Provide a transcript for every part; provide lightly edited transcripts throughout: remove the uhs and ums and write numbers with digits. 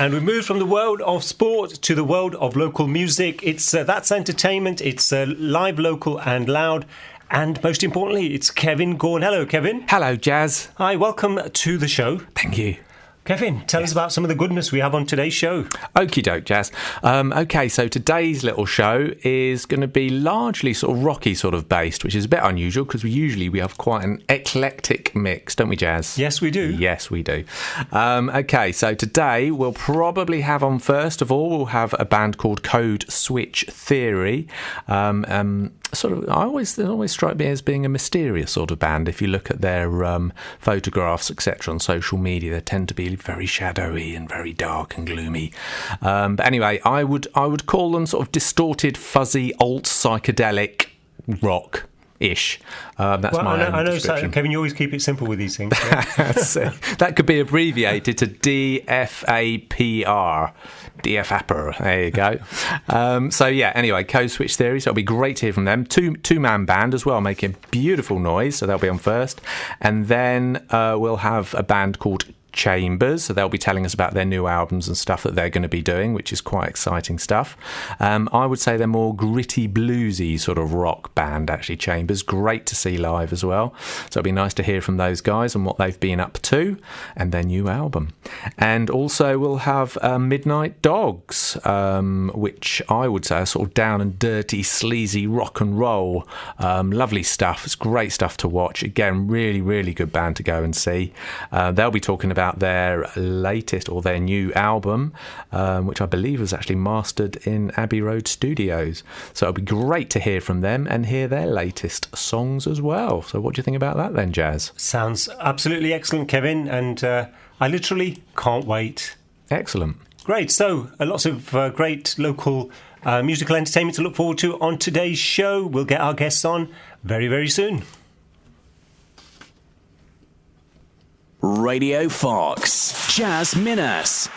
And we moved from the world of sport to the world of local music. It's That's entertainment. It's live, local and loud. And most importantly, it's Kevin Gaughan. Hello, Kevin. Hello, Jazz. Hi, welcome to the show. Thank you. Kevin, tell us about some of the goodness we have on today's show. Okie doke, Jazz. Okay, so today's little show is going to be largely sort of rocky sort of based, which is a bit unusual because we have quite an eclectic mix, don't we, Jazz? Yes, we do. Yes, we do. Okay, so today we'll probably have on, first of all, we'll have a band called Code Switch Theory. They always strike me as being a mysterious sort of band. If you look at their photographs, etc., on social media, they tend to be very shadowy and very dark and gloomy. But anyway, I would call them sort of distorted, fuzzy, alt psychedelic rock. Ish. That's my own description. Kevin, you always keep it simple with these things. Yeah? That could be abbreviated to DFAPR. DFAPR. There you go. So yeah, anyway, Code Switch Theory. So it'll be great to hear from them. Two-man band as well, making beautiful noise. So they'll be on first. And then we'll have a band called Chambers, so they'll be telling us about their new albums and stuff that they're going to be doing, which is quite exciting stuff. I would say they're more gritty, bluesy sort of rock band, actually. Chambers, great to see live as well, so it'll be nice to hear from those guys and what they've been up to and their new album. And also we'll have Midnight Dogs, which I would say are sort of down and dirty, sleazy rock and roll. Lovely stuff. It's great stuff to watch. Again, really, really good band to go and see. They'll be talking about their latest or their new album, which I believe was actually mastered in Abbey Road Studios. So it'll be great to hear from them and hear their latest songs as well. So what do you think about that then, Jazz? Sounds absolutely excellent, Kevin, and I literally can't wait. Excellent. Great. So lots of great local musical entertainment to look forward to on today's show. We'll get our guests on very, very soon. Radio Fox, Jazz Minhas.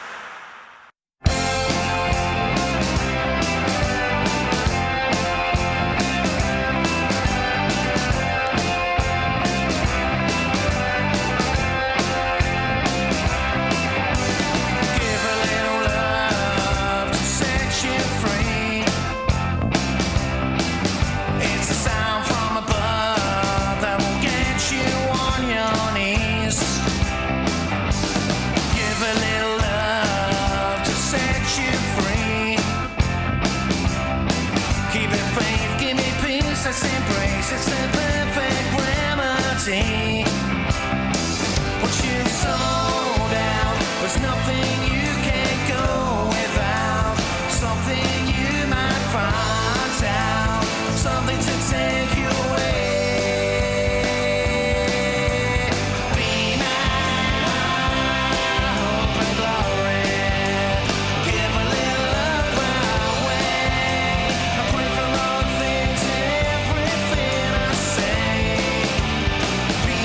Be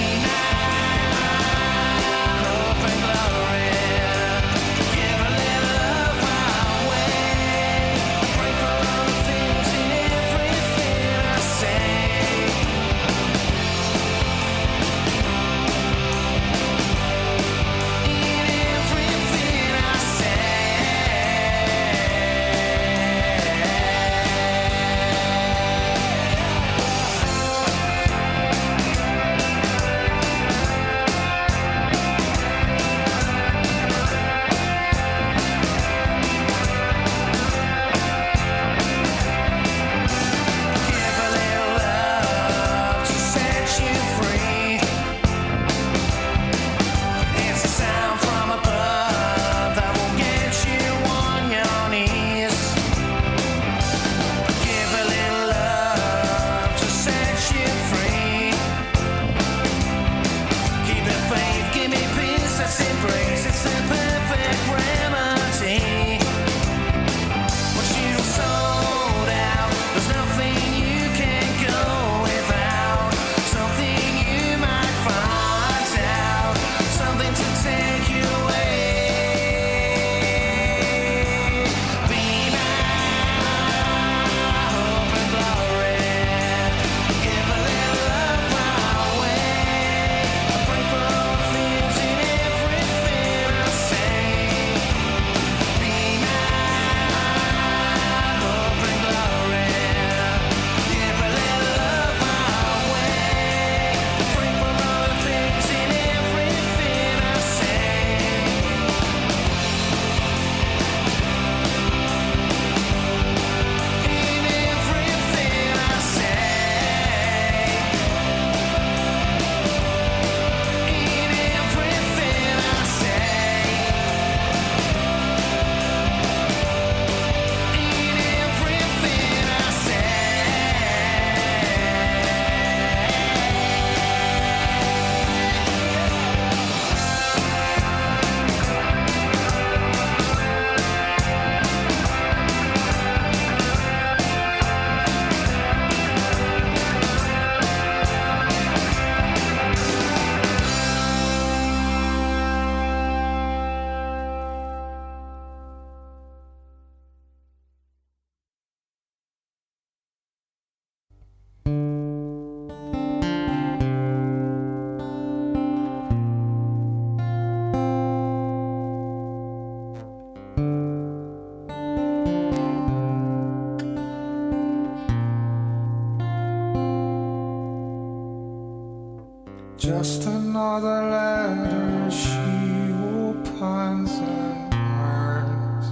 Just another letter she opens and burns,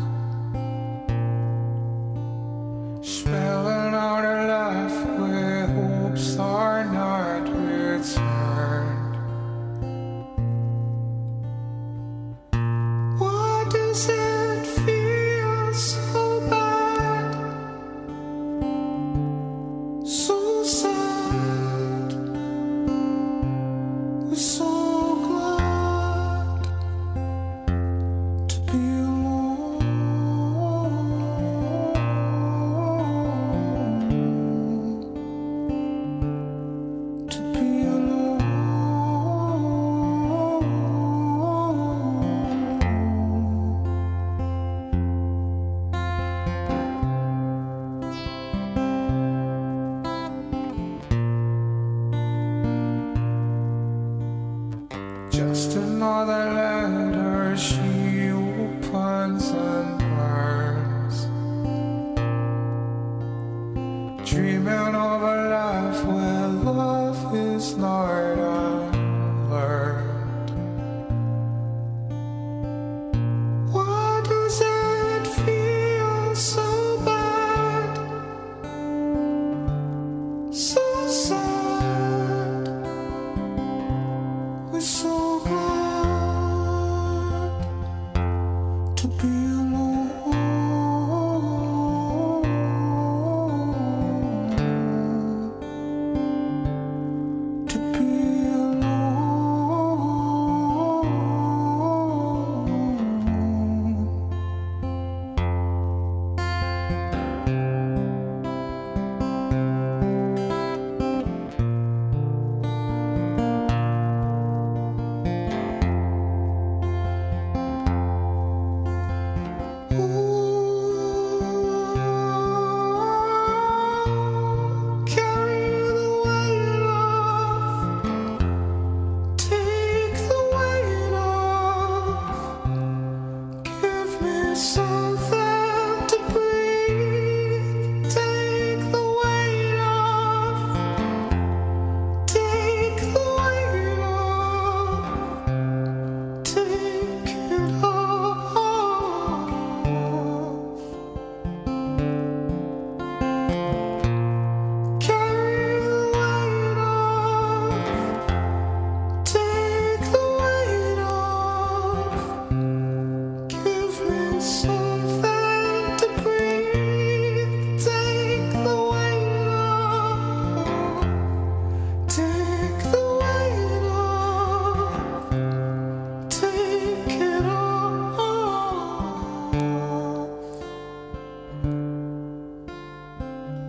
spelling out her life where hopes are not returned. Why does it feel so bad, so sad? We're so glad to be alone, to be alone. Just another letter she opens and burns, dreaming of a life where love is not unlearned. Why does it feel so bad, so sad? We're so glad to be alone, to be carry the weight off, take the weight off, give me something to breathe, take the weight off, take the weight off, take it off. Carry the weight off, take the weight off, give me something to breathe, take the weight off, take the weight off, take it off.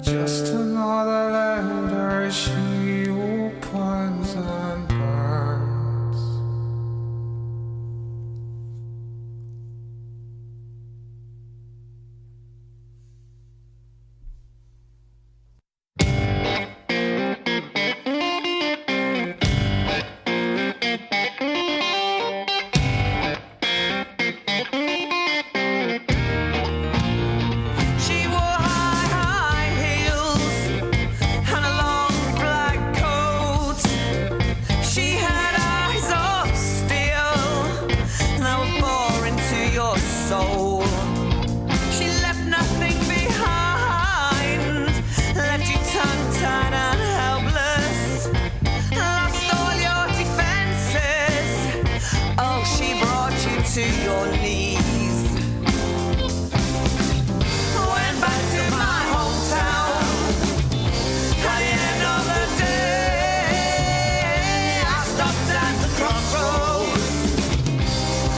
Just another letter she opens and burns. She wore high heels and a long black coat. She had eyes of steel that would bore into your soul. She left nothing behind, left you tongue-tied and helpless. Lost all your defenses. Oh, she brought you to your knees. Went back to my hometown at the end of the day. I stopped at the crossroads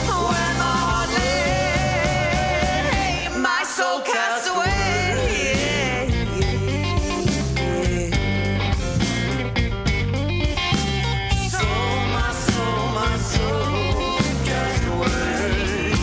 where my heart lay, my soul cast away. So my soul cast away.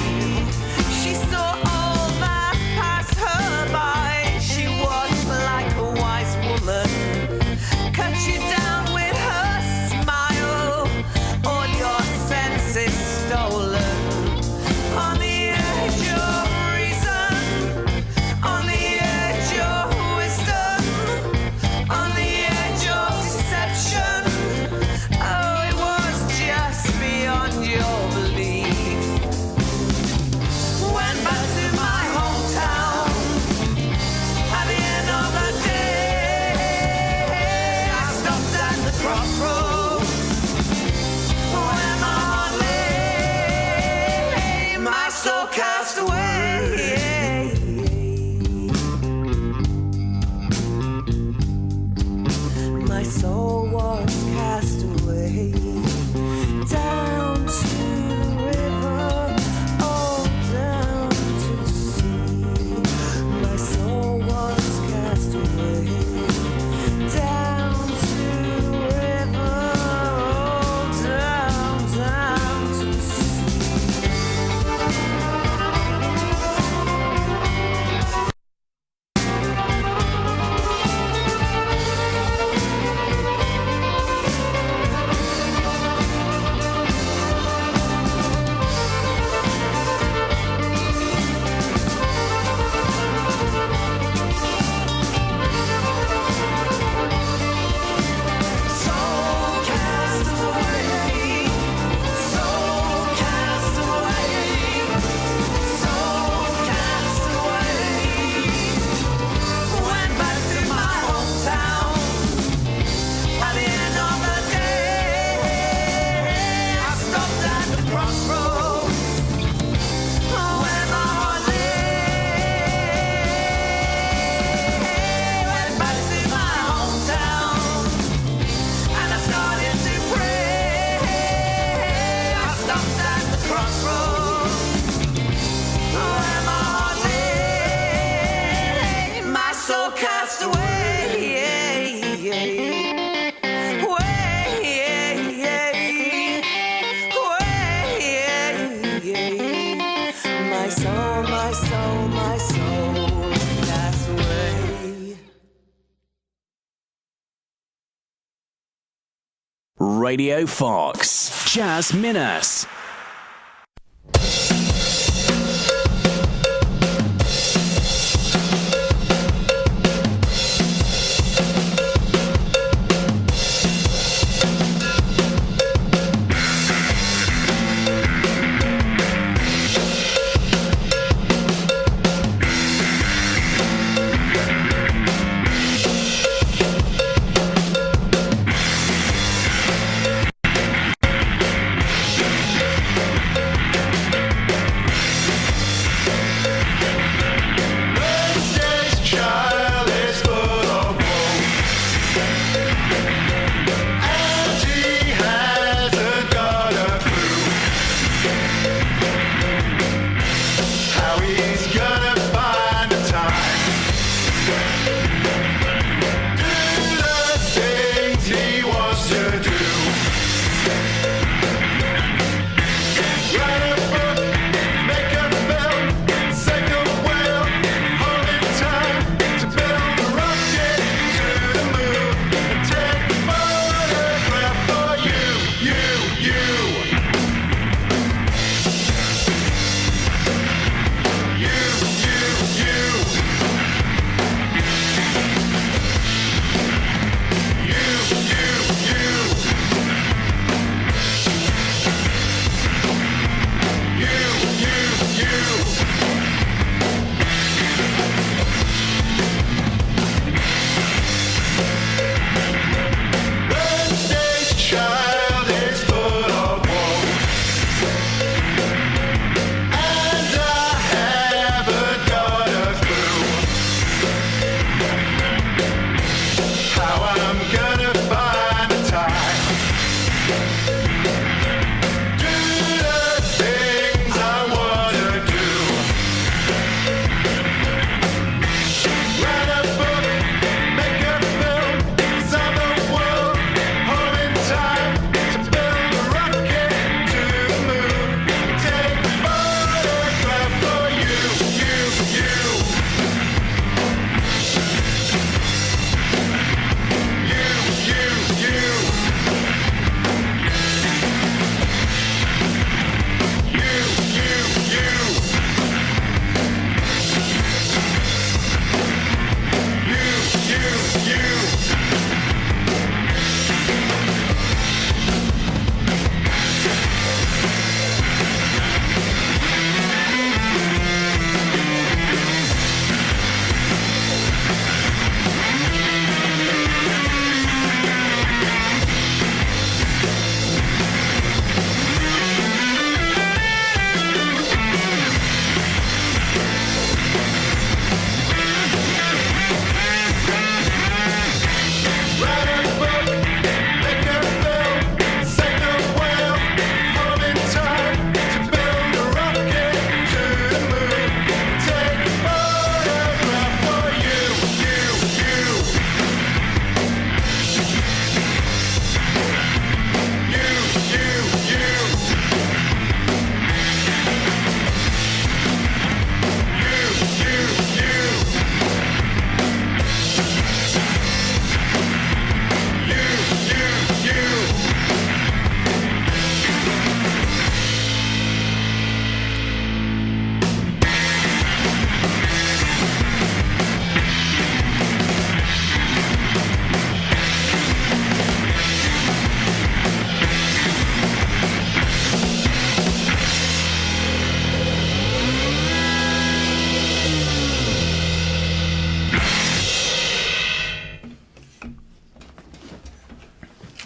Radio Fox. Jazz Minhas.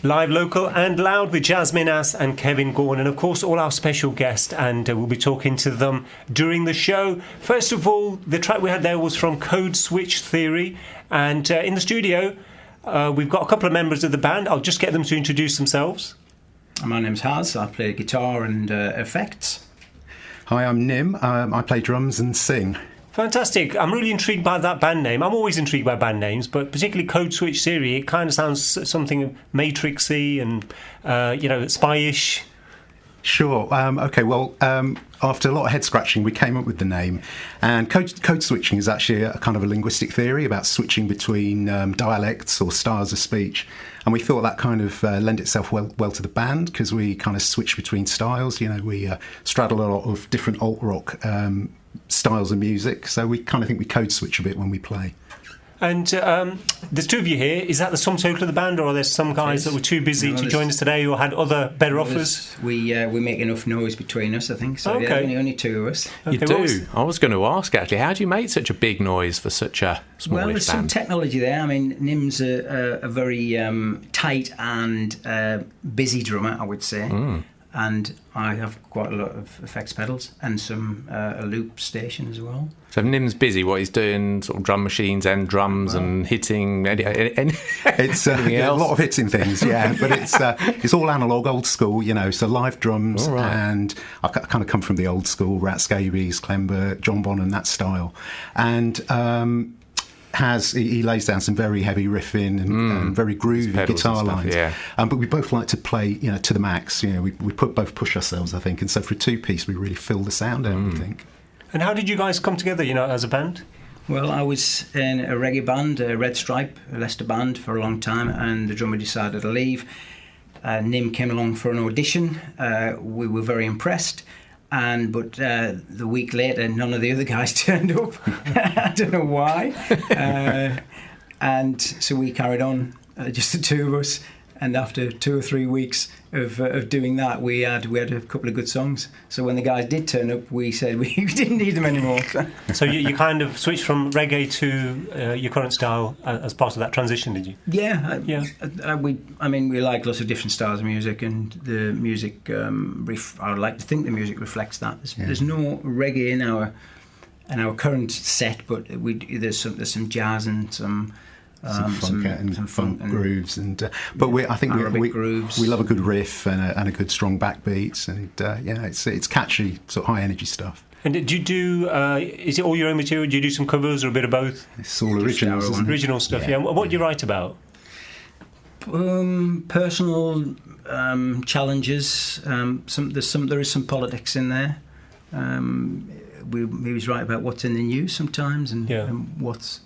Live, local and loud with Jazz Minhas and Kevin Gaughan, and of course all our special guests, and we'll be talking to them during the show. First of all, the track we had there was from Code Switch Theory, and in the studio we've got a couple of members of the band. I'll just get them to introduce themselves. My name's Haz. I play guitar and effects. Hi, I'm Nim. I play drums and sing. Fantastic. I'm really intrigued by that band name. I'm always intrigued by band names, but particularly Code Switch Theory. It kind of sounds something Matrixy and, spy-ish. Sure. Okay. Well, after a lot of head scratching, we came up with the name. And code switching is actually a kind of a linguistic theory about switching between dialects or styles of speech. And we thought that kind of lent itself well to the band because we kind of switch between styles. You know, we straddle a lot of different alt rock styles of music. So we kind of think we code switch a bit when we play. And there's two of you here. Is that the sum total of the band, or are there some guys that were too busy to join us today or had other better offers? We make enough noise between us, I think. So Okay. yeah, only two of us. You do. I was going to ask, actually, how do you make such a big noise for such a smallish Well, there's some band? technology there. I mean, Nim's a very tight and busy drummer, I would say. And I have quite a lot of effects pedals and some a loop station as well. So Nim's busy, what he's doing, sort of drum machines and drums and hitting It's anything a else? lot of hitting things, yeah. But it's all analog, old school, you know. So live drums, All right. and I kind of come from the old school, Rat Scabies, Clember, John Bonham, that style, and. He lays down some very heavy riffing and very groovy pedals guitar and stuff, lines. yeah. But we both like to play, you know, to the max. You know, we both push ourselves, I think. And so for a two-piece, we really fill the sound out, I think. And how did you guys come together, you know, as a band? Well, I was in a reggae band, Red Stripe, a Leicester band, for a long time, and the drummer decided to leave. Nim came along for an audition. We were very impressed. But the week later, none of the other guys turned up. I don't know why. And so we carried on, just the two of us. And after 2 or 3 weeks of doing that, we had a couple of good songs. So when the guys did turn up, we said we didn't need them anymore. So you kind of switched from reggae to your current style as part of that transition, did you? Yeah, Yeah. we like lots of different styles of music, and the music. I would like to think the music reflects that. There's no reggae in our current set, but there's some jazz and some funk grooves, but I think Arabic grooves. We love a good riff and a good strong backbeat, and it's catchy, sort of high energy stuff. And did you do? Is it all your own material? Do you do some covers or a bit of both? It's all originals, our isn't it? Original stuff. Yeah. What do you write about? Personal challenges. There is some politics in there. We was right about what's in the news sometimes, and what's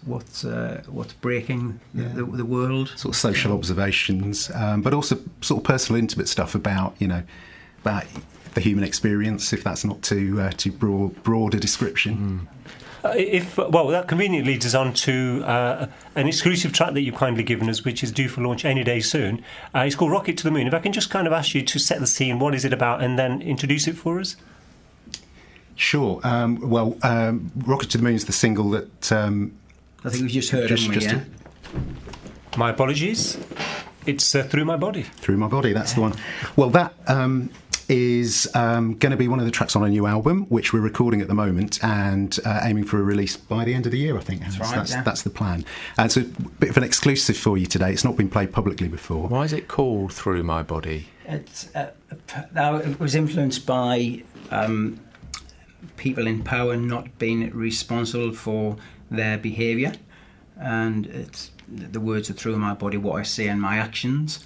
breaking the world. Sort of social observations, but also sort of personal, intimate stuff about the human experience, if that's not too broad a description. That conveniently leads us on to an exclusive track that you've kindly given us, which is due for launch any day soon. It's called Rocket to the Moon. If I can just kind of ask you to set the scene, what is it about, and then introduce it for us? Sure. Rocket to the Moon is the single that I think we just heard it. My apologies. It's Through My Body. Through My Body, that's the one. Well, that is going to be one of the tracks on a new album, which we're recording at the moment and aiming for a release by the end of the year, I think. That's the plan. And so a bit of an exclusive for you today. It's not been played publicly before. Why is it called Through My Body? It was influenced by people in power not being responsible for their behaviour, and the words are through my body, what I say and my actions,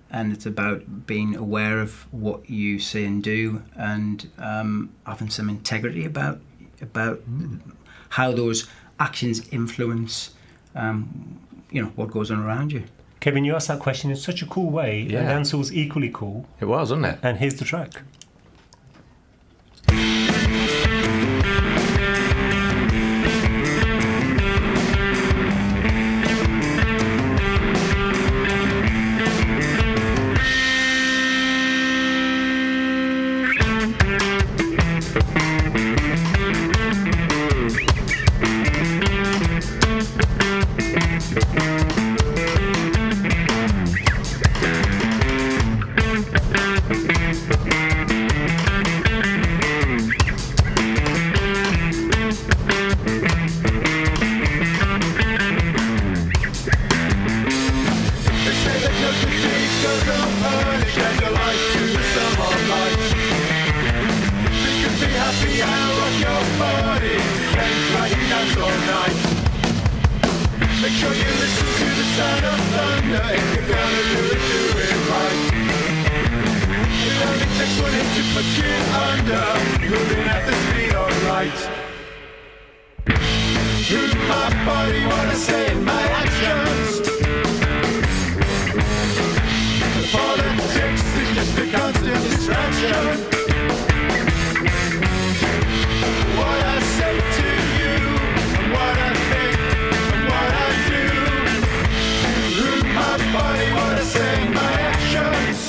and it's about being aware of what you say and do, and having some integrity about how those actions influence what goes on around you. Kevin, you asked that question in such a cool way, and the answer was equally cool. It was, wasn't it? And here's the track. light. Move my body, what I say in my actions. The politics is just a constant distraction. What I say to you, and what I think, and what I do. Move my body, what I say in my actions.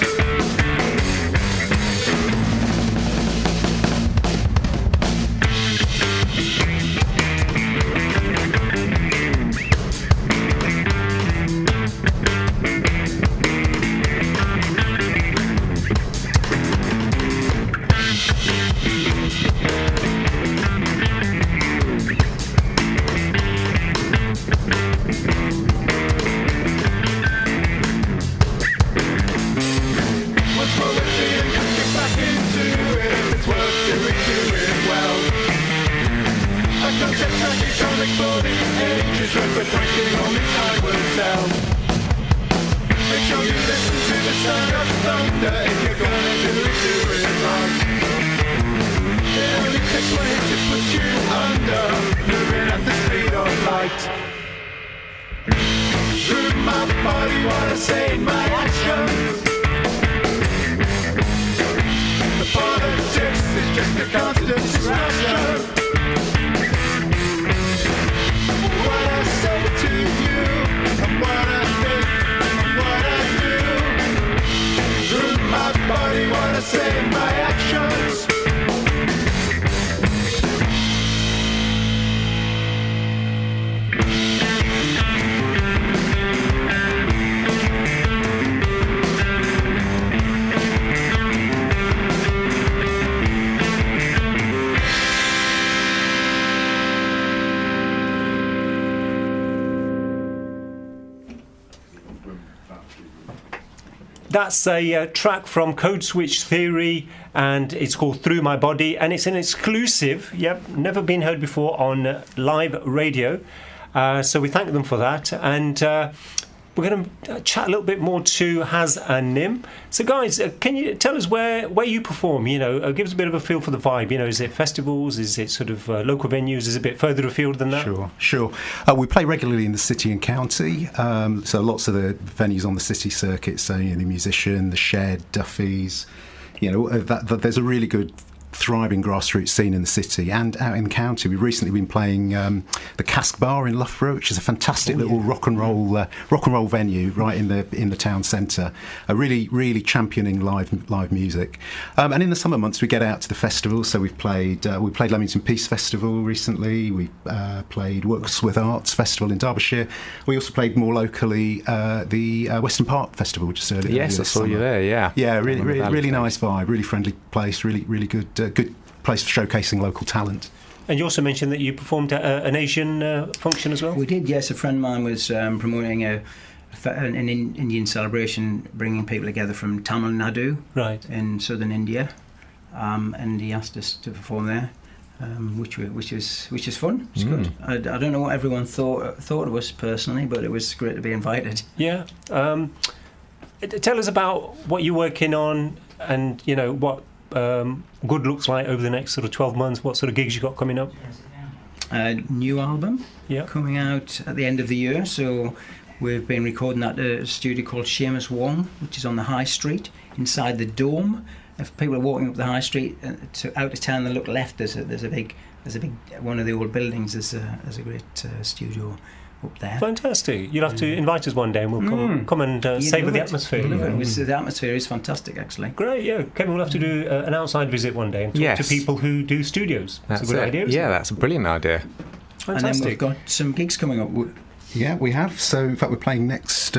That's a track from Code Switch Theory, and it's called Through My Body, and it's an exclusive, never been heard before on live radio. So we thank them for that, and we're going to chat a little bit more to Haz and Nim. So guys, can you tell us where you perform? You know, give us a bit of a feel for the vibe. You know, is it festivals? Is it sort of local venues? Is it a bit further afield than that? Sure. We play regularly in the city and county. So lots of the venues on the city circuit. So the Musician, the Shed, Duffy's. You know, there's a really good thriving grassroots scene in the city and out in the county. We've recently been playing the Cask Bar in Loughborough, which is a fantastic little rock and roll venue right in the town centre. Really championing live music. And in the summer months we get out to the festivals. So we played Leamington Peace Festival recently. We played Works with Arts Festival in Derbyshire. We also played more locally the Western Park Festival, which is earlier. Yes, I saw you there. Yeah, really nice vibe, really friendly place, really good place for showcasing local talent. And you also mentioned that you performed at an Asian function as well? We did, yes. A friend of mine was promoting an Indian celebration, bringing people together from Tamil Nadu in southern India, and he asked us to perform there, which is fun. It's good. I don't know what everyone thought of us personally, but it was great to be invited. Yeah. Tell us about what you're working on, and you know what good looks like over the next sort of 12 months. What sort of gigs you got coming up? New album coming out at the end of the year. So we've been recording at a studio called Seamus Wong, which is on the High Street inside the Dome. If people are walking up the High Street out of town and look left, there's a big one of the old buildings. There's a great studio up there. Fantastic. You'll have to invite us one day and we'll come and savour the atmosphere. The atmosphere is fantastic, actually. Great, yeah. Kevin, we'll have to do an outside visit one day and talk to people who do studios. That's a good idea. Yeah, that's a brilliant idea. Fantastic. And then we've got some gigs coming up. Yeah, we have. So, in fact, we're playing next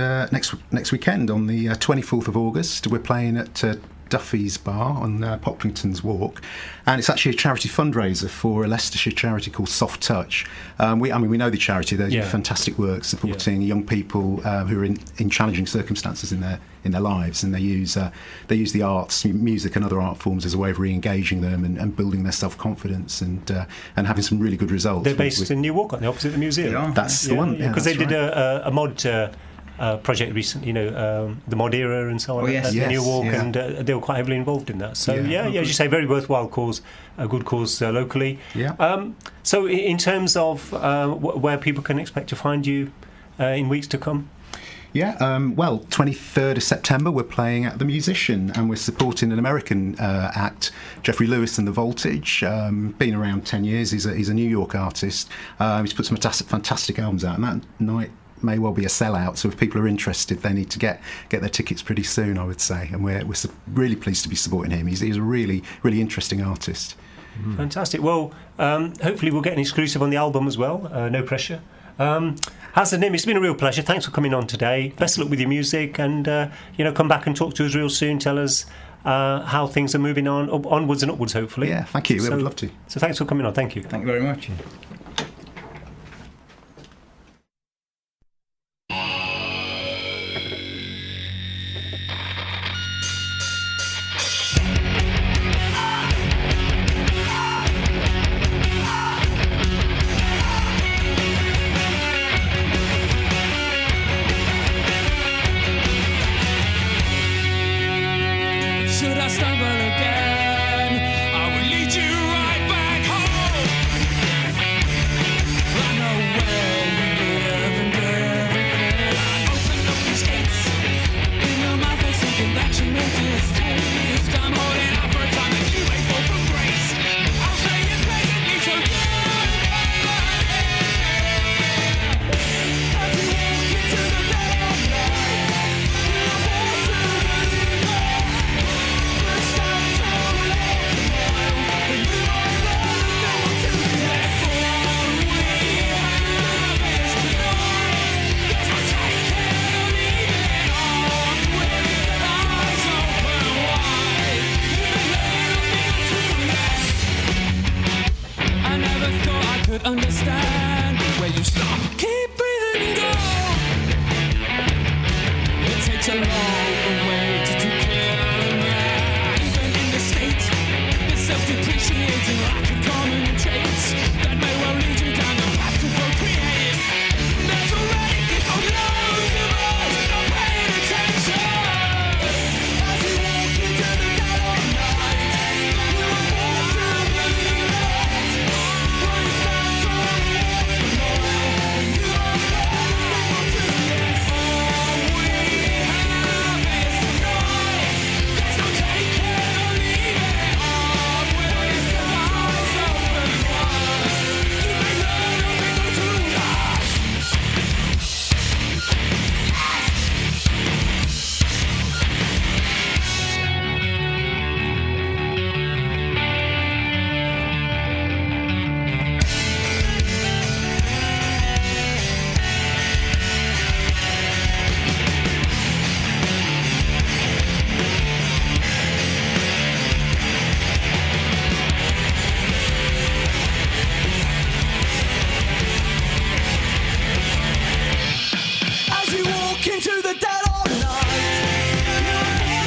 weekend on the 24th of August. We're playing at Duffy's Bar on Poplington's Walk, and it's actually a charity fundraiser for a Leicestershire charity called Soft Touch. We know the charity. They do fantastic work supporting young people who are in challenging circumstances in their lives, and they use the arts, music, and other art forms as a way of re-engaging them and building their self-confidence and having some really good results. They're based in Newark, aren't they, opposite the museum? That's the one. Because they did a mod project recently, the Madeira and so on. Oh, yes. The New Yes, Walk, yeah. and they were quite heavily involved in that. So Yeah. as you say, very worthwhile cause, a good cause locally. Yeah. So in terms of where people can expect to find you in weeks to come. Yeah, 23rd of September we're playing at The Musician, and we're supporting an American act, Jeffrey Lewis and the Voltage. Been around 10 years. He's a New York artist. He's put some fantastic albums out, and that night may well be a sellout. So if people are interested, they need to get their tickets pretty soon, I would say. And we're really pleased to be supporting him. He's a really interesting artist. Fantastic. Well, hopefully we'll get an exclusive on the album as well. No pressure. Hassan, it's been a real pleasure. Thanks for coming on today. Best of luck with your music, and come back and talk to us real soon. Tell us how things are moving on, onwards and upwards, hopefully. Yeah, thank you. We would love to. So thanks for coming on. Thank you. Thank you very much. Should I stumble again? I will lead you right back home. I know where we live and everything. Open up these gates. In your mouth there's something that you meant to taste. I'm holding out for a time that you wait for from grace. I'll say it pleasantly so you as you walk into the dead of night, you're forced to believe it. Understand where you stop. Keep breathing and go. It takes a long way to declare. Even in the state, this self-depreciating lack of common traits that may well lead you down the path to procreate. There's already people loads of us not paying attention. As you walk into the dead of night, you are forced to believe it. As you walk into the dead of night, you're forced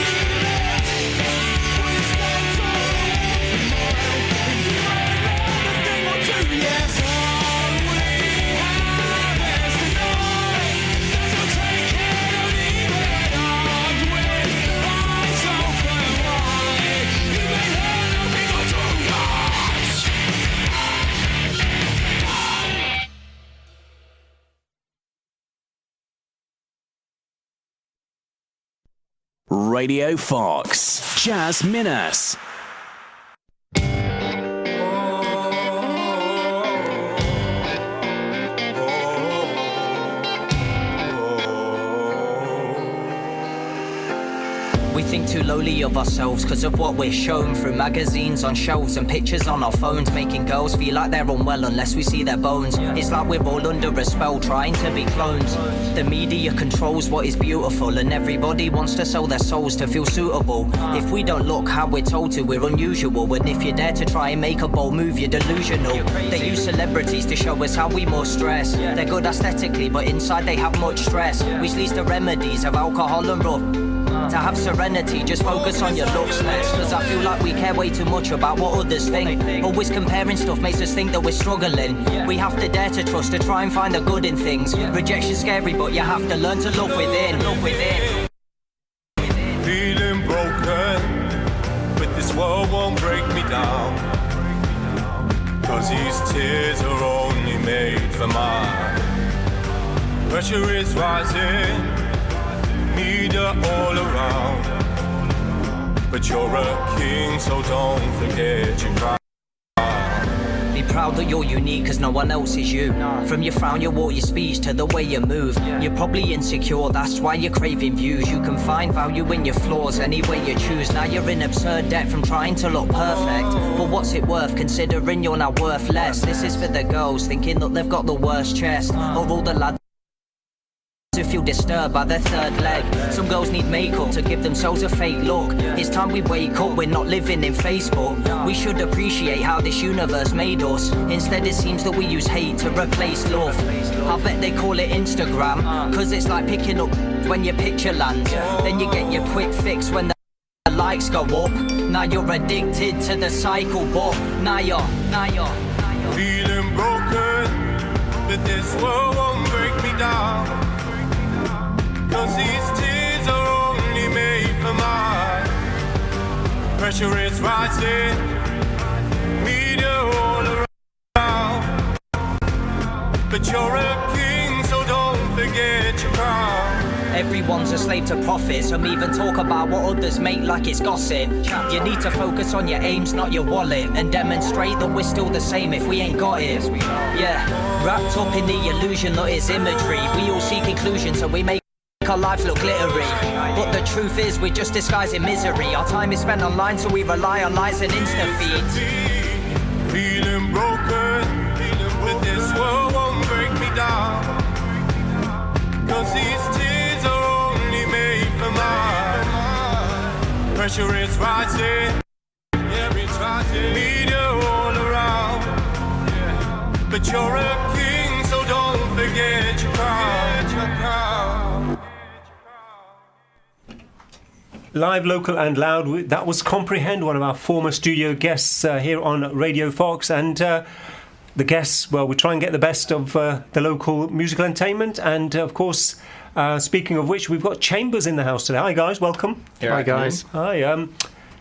to believe it. We stand tall and you may learn a thing or two. Yes, all we have is the night. There's no taking or leaving on with eyes open wide. You may learn a thing or two. Yes. Radio Fox. Jazz Minhas. We think too lowly of ourselves because of what we're shown through magazines on shelves and pictures on our phones, making girls feel like they're unwell unless we see their bones. It's like we're all under a spell trying to be clones. The media controls what is beautiful and everybody wants to sell their souls to feel suitable. If we don't look how we're told to, we're unusual. And if you dare to try and make a bold move, you're delusional. They use celebrities to show us how we more stress. They're good aesthetically, but inside they have much stress, which leads to remedies of alcohol and rough. To have serenity, just focus on your looks less. Cause I feel like we care way too much about what others think. Always comparing stuff makes us think that we're struggling. We have to dare to trust, to try and find the good in things. Rejection's scary, but you have to learn to love within. Feeling broken, but this world won't break me down. Cause these tears are only made for mine. Pressure is rising, media all around. But you're a king, so don't forget your crown. Be proud that you're unique, cause no one else is you. From your frown, your walk, your speech, to the way you move. You're probably insecure, that's why you're craving views. You can find value in your flaws any way you choose. Now you're in absurd debt from trying to look perfect. But what's it worth, considering you're now worth less? This is for the girls, thinking that they've got the worst chest. Or all the lads who feel disturbed by their third leg. Some girls need makeup to give themselves a fake look. It's time we wake up, we're not living in Facebook. We should appreciate how this universe made us. Instead it seems that we use hate to replace love. I bet they call it Instagram, cause it's like picking up when your picture lands. Then you get your quick fix when the likes go up. Now you're addicted to the cycle, but now you're Feeling broken, but this world won't break me down. Cause these tears are only made for mine. Pressure is rising, media all around. But you're a king, so don't forget your crown. Everyone's a slave to profit. Some even talk about what others make like it's gossip. You need to focus on your aims, not your wallet, and demonstrate that we're still the same if we ain't got it. Yeah, wrapped up in the illusion that it's imagery. We all seek inclusion, so we make our lives look glittery. But the truth is we're just disguising misery. Our time is spent online, so we rely on likes and Insta feeds. Feeling broken, but this world won't break me down. Cause these tears are only made for mine. Pressure is rising, media all around. But you're a king, so don't forget your crown. Live, local and loud. That was Comprehend, one of our former studio guests here on Radio Fox. And the guests, well, we try and get the best of the local musical entertainment. And, of course, speaking of which, we've got Chambers in the house today. Hi, guys. Welcome. Hi, guys. Hi.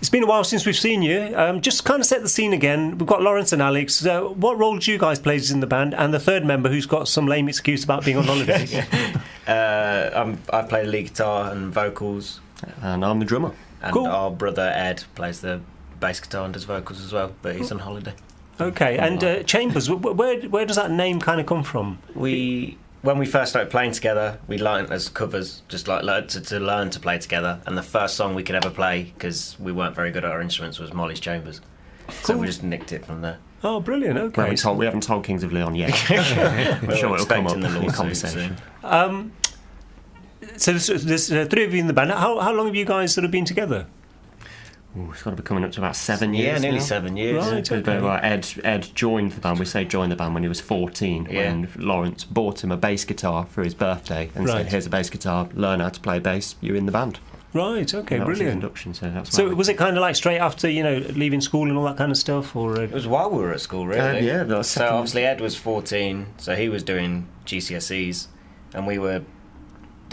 It's been a while since we've seen you. Just kind of set the scene again. We've got Lawrence and Alex. What role do you guys play in the band? And the third member who's got some lame excuse about being on holiday. I play lead guitar and vocals. And I'm the drummer. And Cool. our brother Ed plays the bass guitar and does vocals as well, but he's on holiday. Okay, and Chambers, where does that name kind of come from? When we first started playing together, we learned as covers, just like to learn to play together. And the first song we could ever play, because we weren't very good at our instruments, was Molly's Chambers. So we just nicked it from there. Oh, brilliant! Okay, We haven't told Kings of Leon yet. I'm sure it'll come up in conversation. So there's three of you in the band. How long have you guys sort of been together? Ooh, it's got to be coming up to about 7 years. Yeah, nearly now. 7 years. Right, okay. Ed joined the band. We say joined the band when he was 14. When Lawrence bought him a bass guitar for his birthday and said, "Here's a bass guitar. Learn how to play bass. You're in the band." Right. Okay. And that was his Brilliant. induction. So was it kind of like straight after leaving school and all that kind of stuff, or? It was while we were at school, really. Yeah. That was So obviously Ed was 14, so he was doing GCSEs, and we were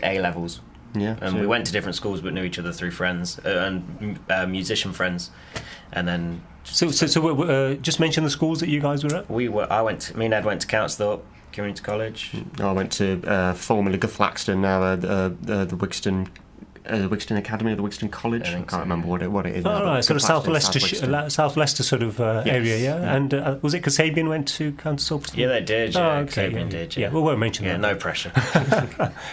A levels. Yeah. And we went to different schools, but knew each other through friends and musician friends, and then. So just mention the schools that you guys were at. Me and Ed went to Councilthorpe Community College. I went to formerly Gaflaxton, now the Wixton Academy, or the Wixton College. I can't remember what it is. Oh, right, sort of South Leicester sort of area, yeah. Yeah. And was it Kasabian went to Councilthorpe? Yeah, they did. Oh, Yeah, okay. Kasabian did. Yeah, we won't mention that. Yeah, no pressure.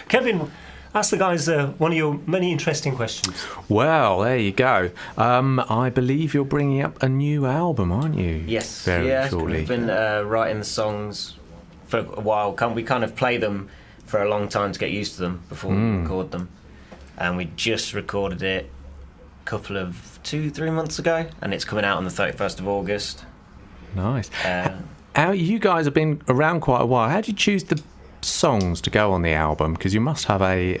Kevin, ask the guys one of your many interesting questions. Well, there you go. I believe you're bringing up a new album, aren't you? Yes. Very shortly. We've been writing the songs for a while. We kind of play them for a long time to get used to them before we record them. And we just recorded it a couple of 2-3 months ago, and it's coming out on the 31st of August. Nice. How you guys have been around quite a while. How did you choose the songs to go on the album? Because you must have a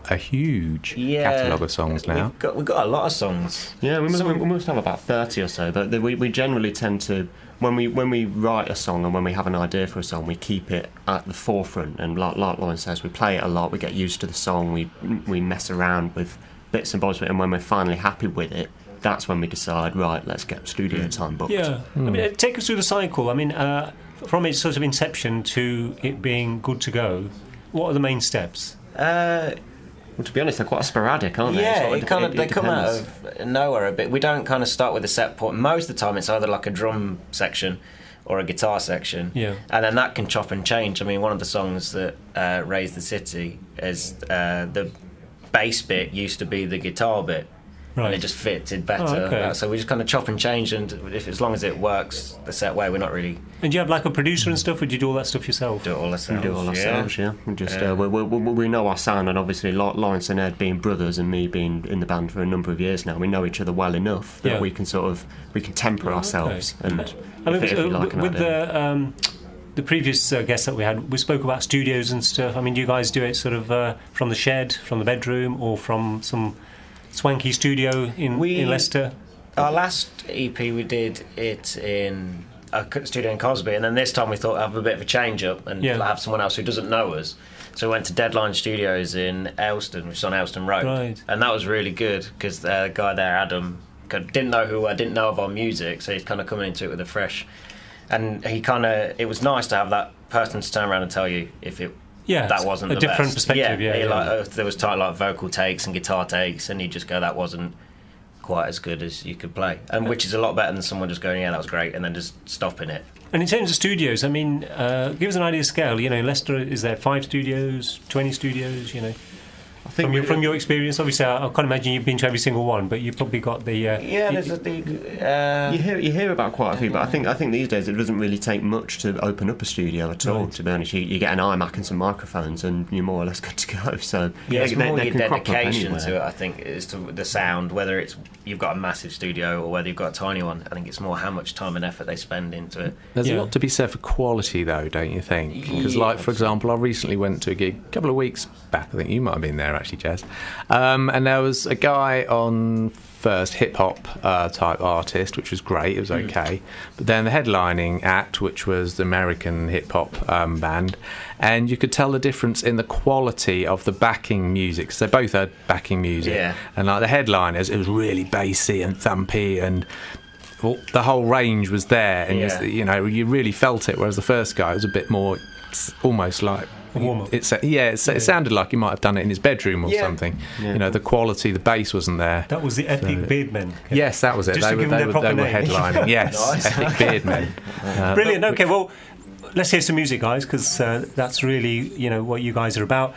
a huge catalogue of songs now. We've got a lot of songs. Yeah, we must have about 30 or so, but we generally tend to, when we write a song and when we have an idea for a song, we keep it at the forefront, and like Lauren says, we play it a lot, we get used to the song, we mess around with bits and bobs, and when we're finally happy with it, that's when we decide, right, let's get studio time booked. Yeah. I mean, take us through the cycle. I mean, from its sort of inception to it being good to go, what are the main steps? Well, to be honest, they're quite sporadic, aren't they? Yeah, They come out of nowhere a bit. We don't kind of start with a set point. Most of the time, it's either like a drum section or a guitar section. Yeah. And then that can chop and change. I mean, one of the songs that Raise the City is the bass bit used to be the guitar bit. Right. And it just fitted better. Oh, okay. So we just kind of chop and change, and as long as it works the set way, we're not really... And do you have like a producer and stuff, or do you do all that stuff yourself? Do it all ourselves. We do it all ourselves, yeah. We just we know our sound, and obviously Lawrence and Ed being brothers, and me being in the band for a number of years now, we know each other well enough that we can temper ourselves and I mean, if we like an with idea. the previous guests that we had, we spoke about studios and stuff. I mean, do you guys do it sort of from the shed, from the bedroom, or from some swanky studio in Leicester? Our last EP, we did it in a studio in Cosby, and then this time we thought have a bit of a change up and have someone else who doesn't know us. So we went to Deadline Studios in Elston, which is on Elston Road, right. And that was really good because the guy there, Adam, didn't know of our music, so he's kind of coming into it with a fresh. And it was nice to have that person to turn around and tell you if it. Yeah, that wasn't a the different best. perspective. Yeah. Like, there was like vocal takes and guitar takes, and you just go, that wasn't quite as good as you could play, and which is a lot better than someone just going, yeah, that was great, and then just stopping it. And in terms of studios, I mean, give us an idea of scale. You know, in Leicester, is there 5 studios, 20 studios? You know, I think from your experience, obviously, I can't imagine you've been to every single one, but you've probably got the. There's a big. You hear about quite a few, but I think these days it doesn't really take much to open up a studio at all. To be honest, you get an iMac and some microphones, and you're more or less good to go. So it's more your can crop up dedication anywhere. to it. I think is to the sound, whether it's you've got a massive studio or whether you've got a tiny one. I think it's more how much time and effort they spend into it. There's a lot to be said for quality, though, don't you think? Because, like, for example, I recently went to a gig a couple of weeks back. I think you might have been there, actually, Jez. And there was a guy on first, hip-hop type artist, which was great. It was okay. But then the headlining act, which was the American hip-hop band, and you could tell the difference in the quality of the backing music, because they both had backing music. Yeah. And, like, the headliners, it was really bassy and thumpy, and the whole range was there, and you really felt it, whereas the first guy was a bit more almost like it sounded like he might have done it in his bedroom or something. You know, the quality, the bass wasn't there. That was the Epic Beardmen. Yes, that was it. Just They to give them their were proper name. headlining. Yes, Nice. Epic Beardmen. Brilliant. Okay, well, let's hear some music, guys, because that's really what you guys are about.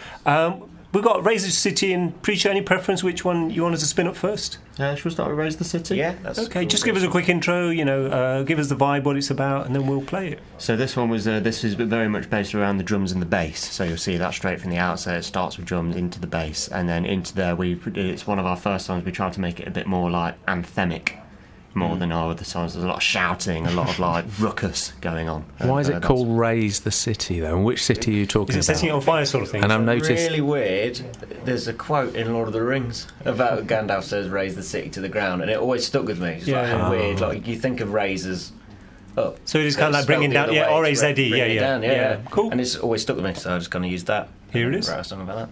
We've got Raise the City and Preacher. Any preference which one you want us to spin up first? Should we start with Raise the City? Yeah, that's Okay, cool. just give us a quick intro, give us the vibe, what it's about, and then we'll play it. So this one was this is very much based around the drums and the bass. So you'll see that straight from the outset. It starts with drums into the bass, and then into there. It's one of our first songs. We tried to make it a bit more like anthemic, more than our other songs. There's a lot of shouting, a lot of like ruckus going on. Why is it called Raise the City, though? And which city are you talking Is it about? setting it on fire sort of thing? And I've noticed. Really weird. There's a quote in Lord of the Rings about Gandalf says, "Raise the city to the ground," and it always stuck with me. It's like weird. Like you think of raise as up. So it is kind of like bringing down, R-A-Z-E, yeah. Cool. And it's always stuck with me, so I just kind of used that. Here it is. Write a song about that.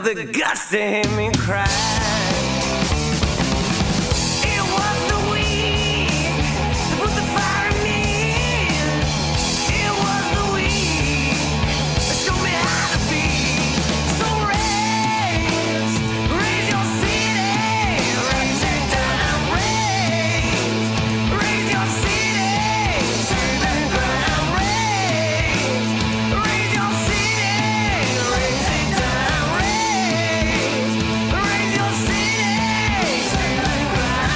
have the guts to hear me cry. It was the week that put the fire in me. It was the week that showed me how to be. So raise your city, raise it down, raise your city, turn the ground, raise your city, raise it down, raise your city, turn the ground.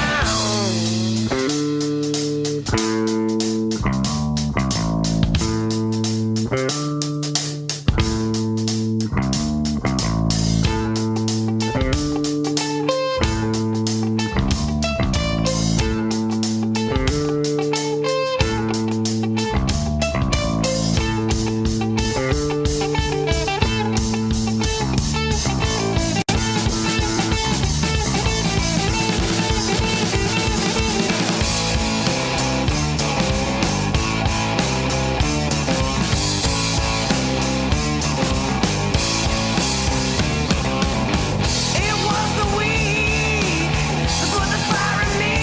It was the week that put the fire in me.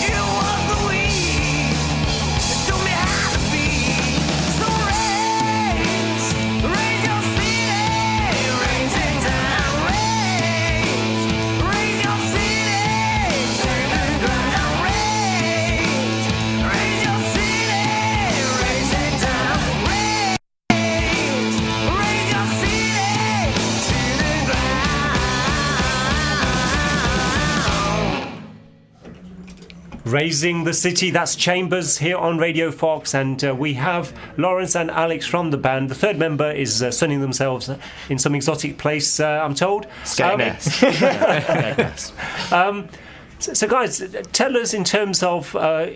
It was the week that showed me how to be. So raise your city, raise it down, raise your city, turn the ground, raise your city, raise it down, raise your city, turn the ground. Raising the City, that's Chambers here on Radio Fox, and we have Lawrence and Alex from the band. The third member is sunning themselves in some exotic place, I'm told. Skegness. So guys, tell us in terms of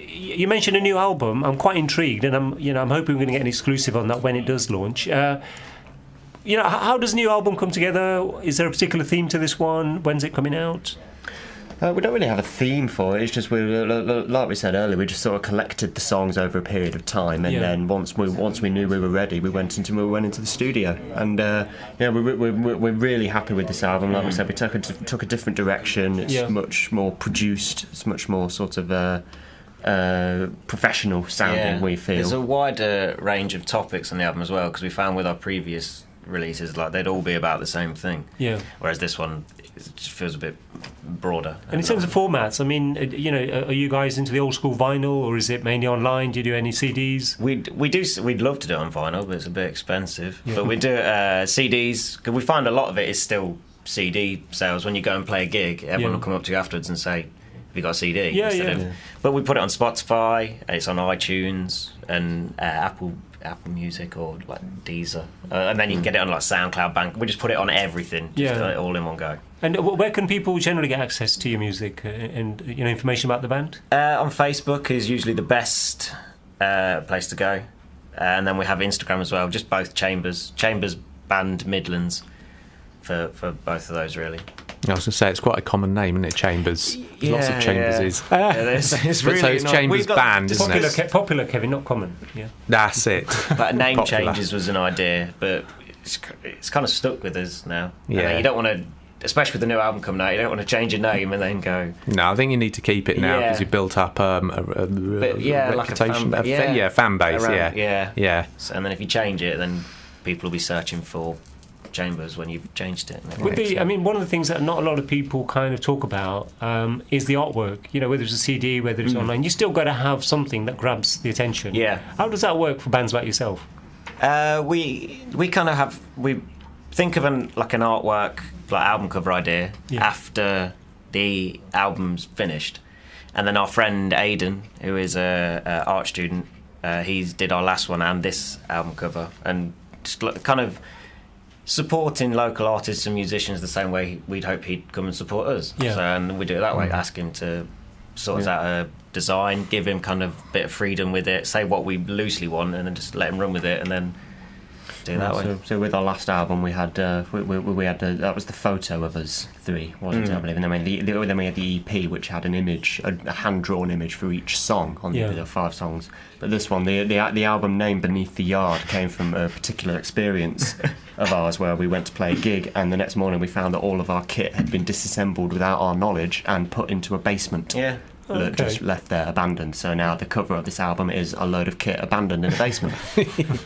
you mentioned a new album. I'm quite intrigued, and I'm hoping we're going to get an exclusive on that when it does launch. How does a new album come together? Is there a particular theme to this one? When's it coming out? We don't really have a theme for it. It's just like we said earlier, we just sort of collected the songs over a period of time, and then once we knew we were ready, we went into the studio, and we're really happy with this album. Like we said, we took a different direction. It's much more produced. It's much more sort of professional sounding. We feel there's a wider range of topics on the album as well, because we found with our previous releases, like, they'd all be about the same thing. Yeah. Whereas this one, it just feels a bit broader. And in terms of formats, I mean, are you guys into the old school vinyl, or is it mainly online? Do you do any CDs? We'd love to do it on vinyl, but it's a bit expensive. But we do CDs, because we find a lot of it is still CD sales. When you go and play a gig, everyone will come up to you afterwards and say, have you got a CD? But we put it on Spotify, it's on iTunes and Apple Music, or like Deezer, and then you can get it on like SoundCloud Bank. We just put it on everything, all in one go. And where can people generally get access to your music and information about the band? On Facebook is usually the best place to go, and then we have Instagram as well. Just both Chambers Band Midlands for both of those, really. I was going to say, it's quite a common name, isn't it? Chambers. Lots of Chamberses. It's really so it's Chambers Band, isn't it? Popular, Kevin, not common. Yeah, that's it. But name changes was an idea, but it's kind of stuck with us now. Yeah, and you don't want to, especially with the new album coming out, you don't want to change your name and then go. No, I think you need to keep it now because you've built up a reputation. Like a fan base. Around, yeah. So, and then if you change it, then people will be searching for Chambers when you've changed it. One of the things that not a lot of people kind of talk about is the artwork. Whether it's a CD, whether it's online, you still got to have something that grabs the attention. Yeah. How does that work for bands like yourself? We kind of we think of an artwork, like album cover idea after the album's finished, and then our friend Aidan, who is a art student, he did our last one and this album cover, and just kind of supporting local artists and musicians the same way we'd hope he'd come and support us. Yeah. So, and we do it that way, ask him to sort us out a design, give him kind of a bit of freedom with it, say what we loosely want, and then just let him run with it, and then do that way. So with our last album, we had we had that was the photo of us three, wasn't it? I believe. And then we had the EP, which had an image, a hand drawn image for each song on the 5 songs. But this one, the album name Beneath the Yard came from a particular experience of ours where we went to play a gig, and the next morning we found that all of our kit had been disassembled without our knowledge and put into a basement. Yeah. That just left there abandoned. So now the cover of this album is a load of kit abandoned in a basement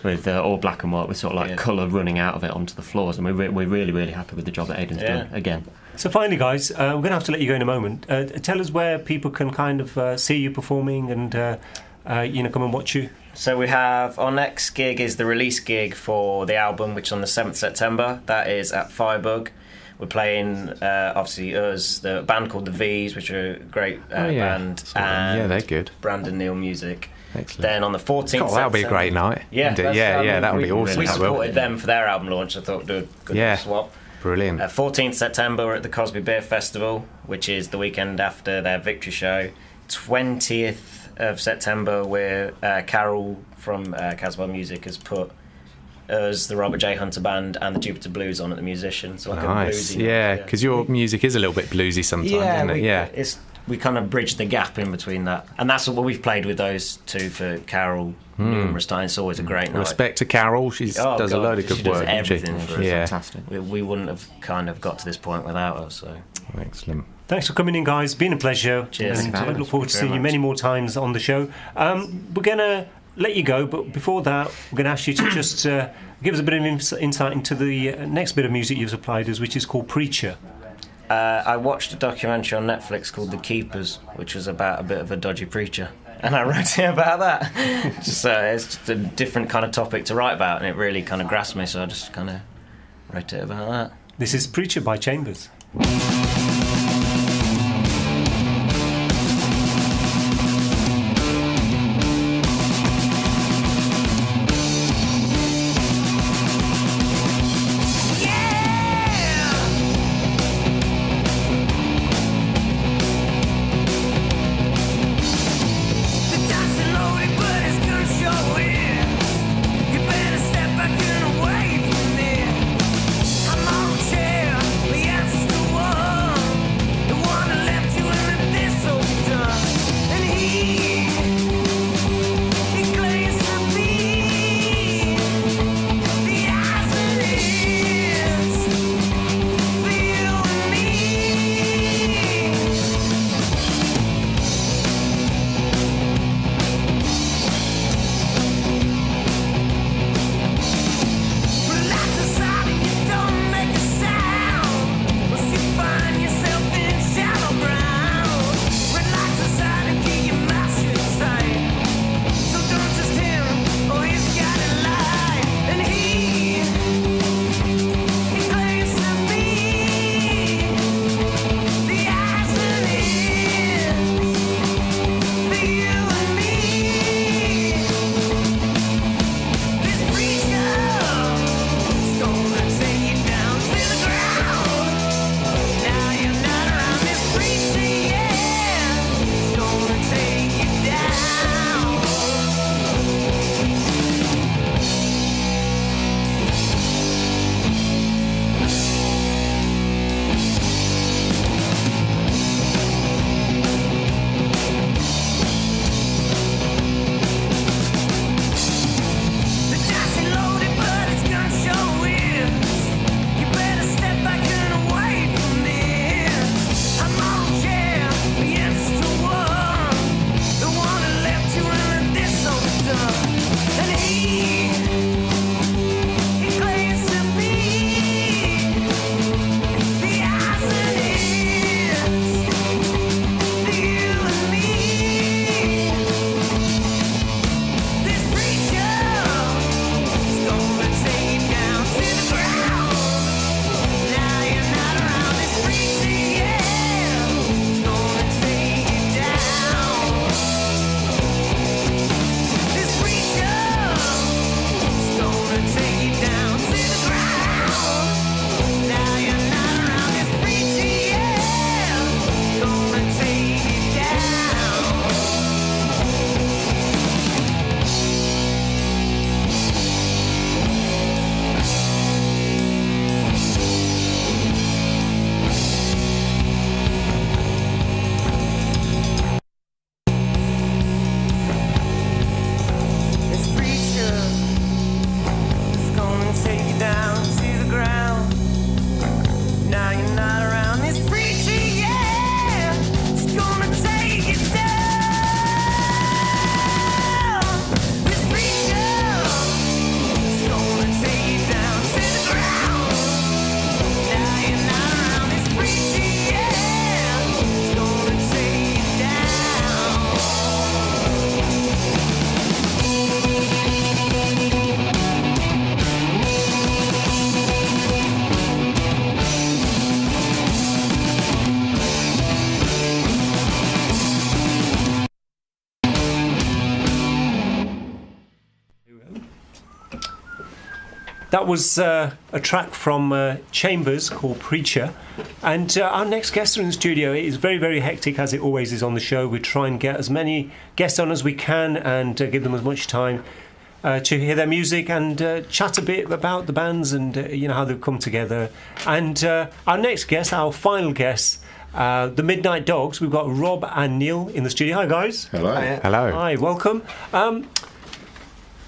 with all black and white with sort of like colour running out of it onto the floors, and we're really, really happy with the job that Aidan's done again. So finally, guys, we're going to have to let you go in a moment. Tell us where people can kind of see you performing and come and watch you. So we have our next gig is the release gig for the album, which is on the 7th September. That is at Firebug. We're playing, obviously, us, the band called The V's, which are a great band. And they're good. Brandon Neal Music. Excellent. Then on the 14th September... that'll be a great night. Yeah, that'll be awesome. We supported them for their album launch. I thought we'd do a good swap. Brilliant. 14th September, we're at the Cosby Beer Festival, which is the weekend after their Victory show. 20th of September, where Carol from Casbah Music has put us, the Robert J. Hunter Band, and the Jupiter Blues on at the Musician. So like nice. a bluesy Because your music is a little bit bluesy sometimes, isn't it? We kind of bridge the gap in between that, and that's what we've played with those two for Carol numerous times. It's always a great night. Respect to Carol, she does a load of good work. Does everything for us. Fantastic. We wouldn't have kind of got to this point without her. So excellent. Thanks for coming in, guys. Been a pleasure. Cheers. And I look forward to seeing you many more times on the show. We're going to let you go, but before that, we're going to ask you to just give us a bit of insight into the next bit of music you've supplied us, which is called Preacher. I watched a documentary on Netflix called The Keepers, which was about a bit of a dodgy preacher, and I wrote it about that. So it's just a different kind of topic to write about, and it really kind of grasped me, so I just kind of wrote it about that. This is Preacher by Chambers. The answers to what That was a track from Chambers called Preacher. And our next guests are in the studio. It is very, very hectic, as it always is on the show. We try and get as many guests on as we can and give them as much time to hear their music and chat a bit about the bands and how they've come together. And our next guest, our final guest, the Midnight Dogs. We've got Rob and Neil in the studio. Hi, guys. Hello. Hello. Hi, welcome.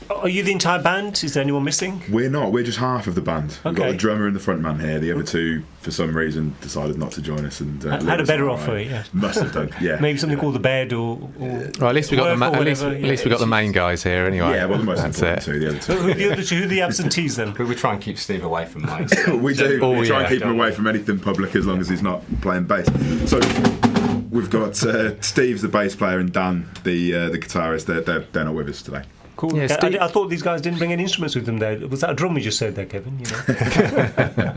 Are you the entire band? Is there anyone missing? We're not. We're just half of the band. We've got Okay. the drummer and the front man here. The other two, for some reason, decided not to join us and Had a better offer, yeah. Must have done. Yeah. Maybe something called the bed or Well, at least we got work or at least whatever, we got the main guys here anyway. Yeah. Well, the most That's important it. two. The other two. who are the other two? Who are the absentees then? We try and keep Steve away from Mike. we do. Oh, we try yeah. and keep him away from anything public as long as he's not playing bass. So we've got Steve's the bass player and Dan the guitarist. They're not with us today. Cool. Yeah, Okay, Steve- I thought these guys didn't bring any instruments with them there. Was that a drum you just said there, Kevin? I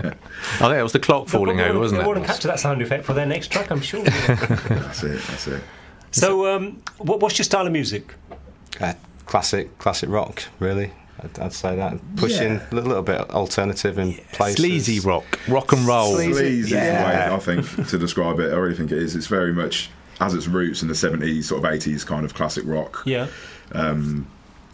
think it was the clock falling over, wasn't They want to it? capture that sound effect for their next track, I'm sure. That's it. So, what's your style of music? Classic rock, really. I'd say that. Pushing a little bit alternative in places. Sleazy rock and roll. Sleazy is the way, I think, to describe it. I really think it is. It's very much has its roots in the 70s, sort of 80s kind of classic rock. Yeah.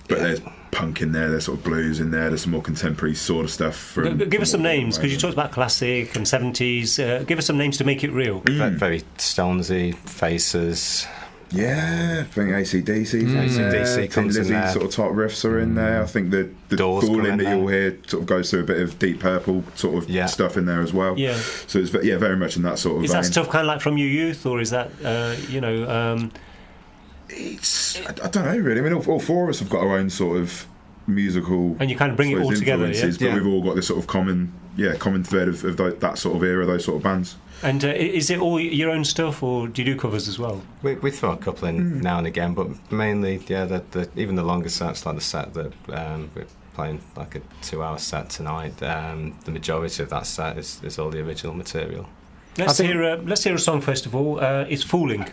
But there's punk in there, there's sort of blues in there, there's some more contemporary sort of stuff. Give us some names, because you talked about classic and 70s. Give us some names to make it real. Very Stonesy, Faces. Yeah, I think AC/DC's in there. AC/DC comes in Lizzy there. sort of top riffs are in there. I think the Doors come Falling in that there. you'll hear sort of goes through a bit of Deep Purple sort of stuff in there as well. Yeah. So it's very much in that sort of Is vein. that stuff kind of like from your youth, or is that, It's I don't know really. I mean, all four of us have got our own sort of musical, and you kind of bring it all together, yeah? but we've all got this sort of common thread of that sort of era, those sort of bands. And is it all your own stuff, or do you do covers as well? We throw a couple in now and again, but mainly, even the longer sets, like the set that we're playing, like a 2-hour set tonight, the majority of that set is all the original material. Let's hear a song first of all. It's Fooling.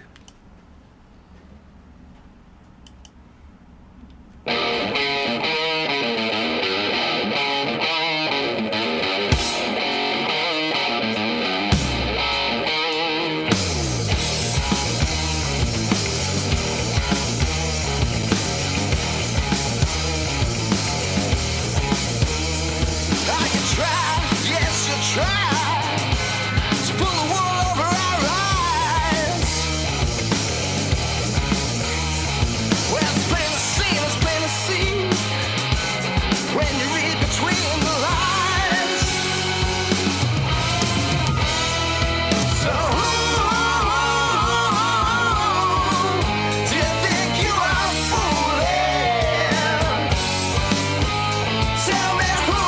Tell me who,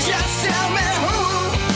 just tell me who.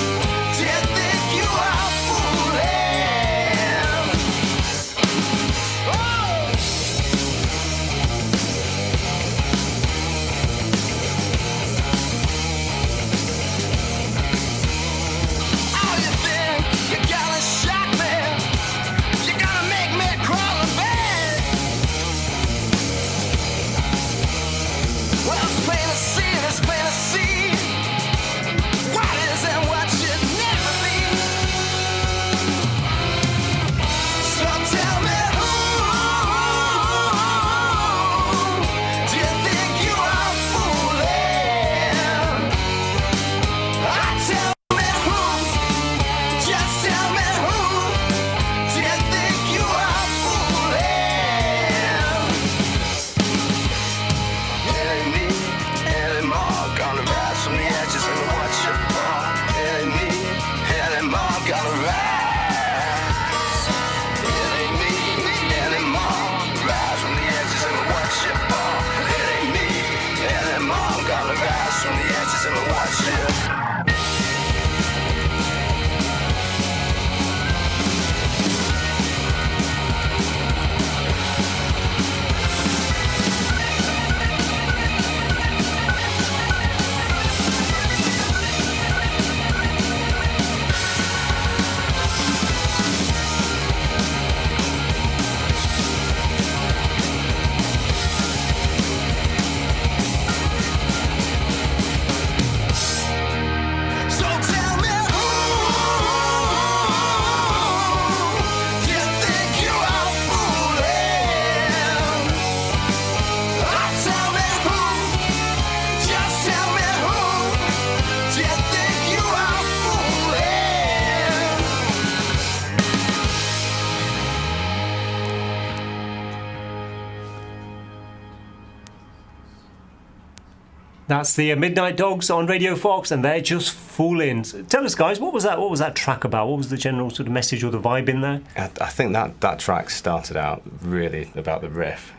That's the Midnight Dogs on Radio Fox, and they're just fooling. Tell us, guys, what was that track about? What was the general sort of message or the vibe in there? I think that track started out really about the riff.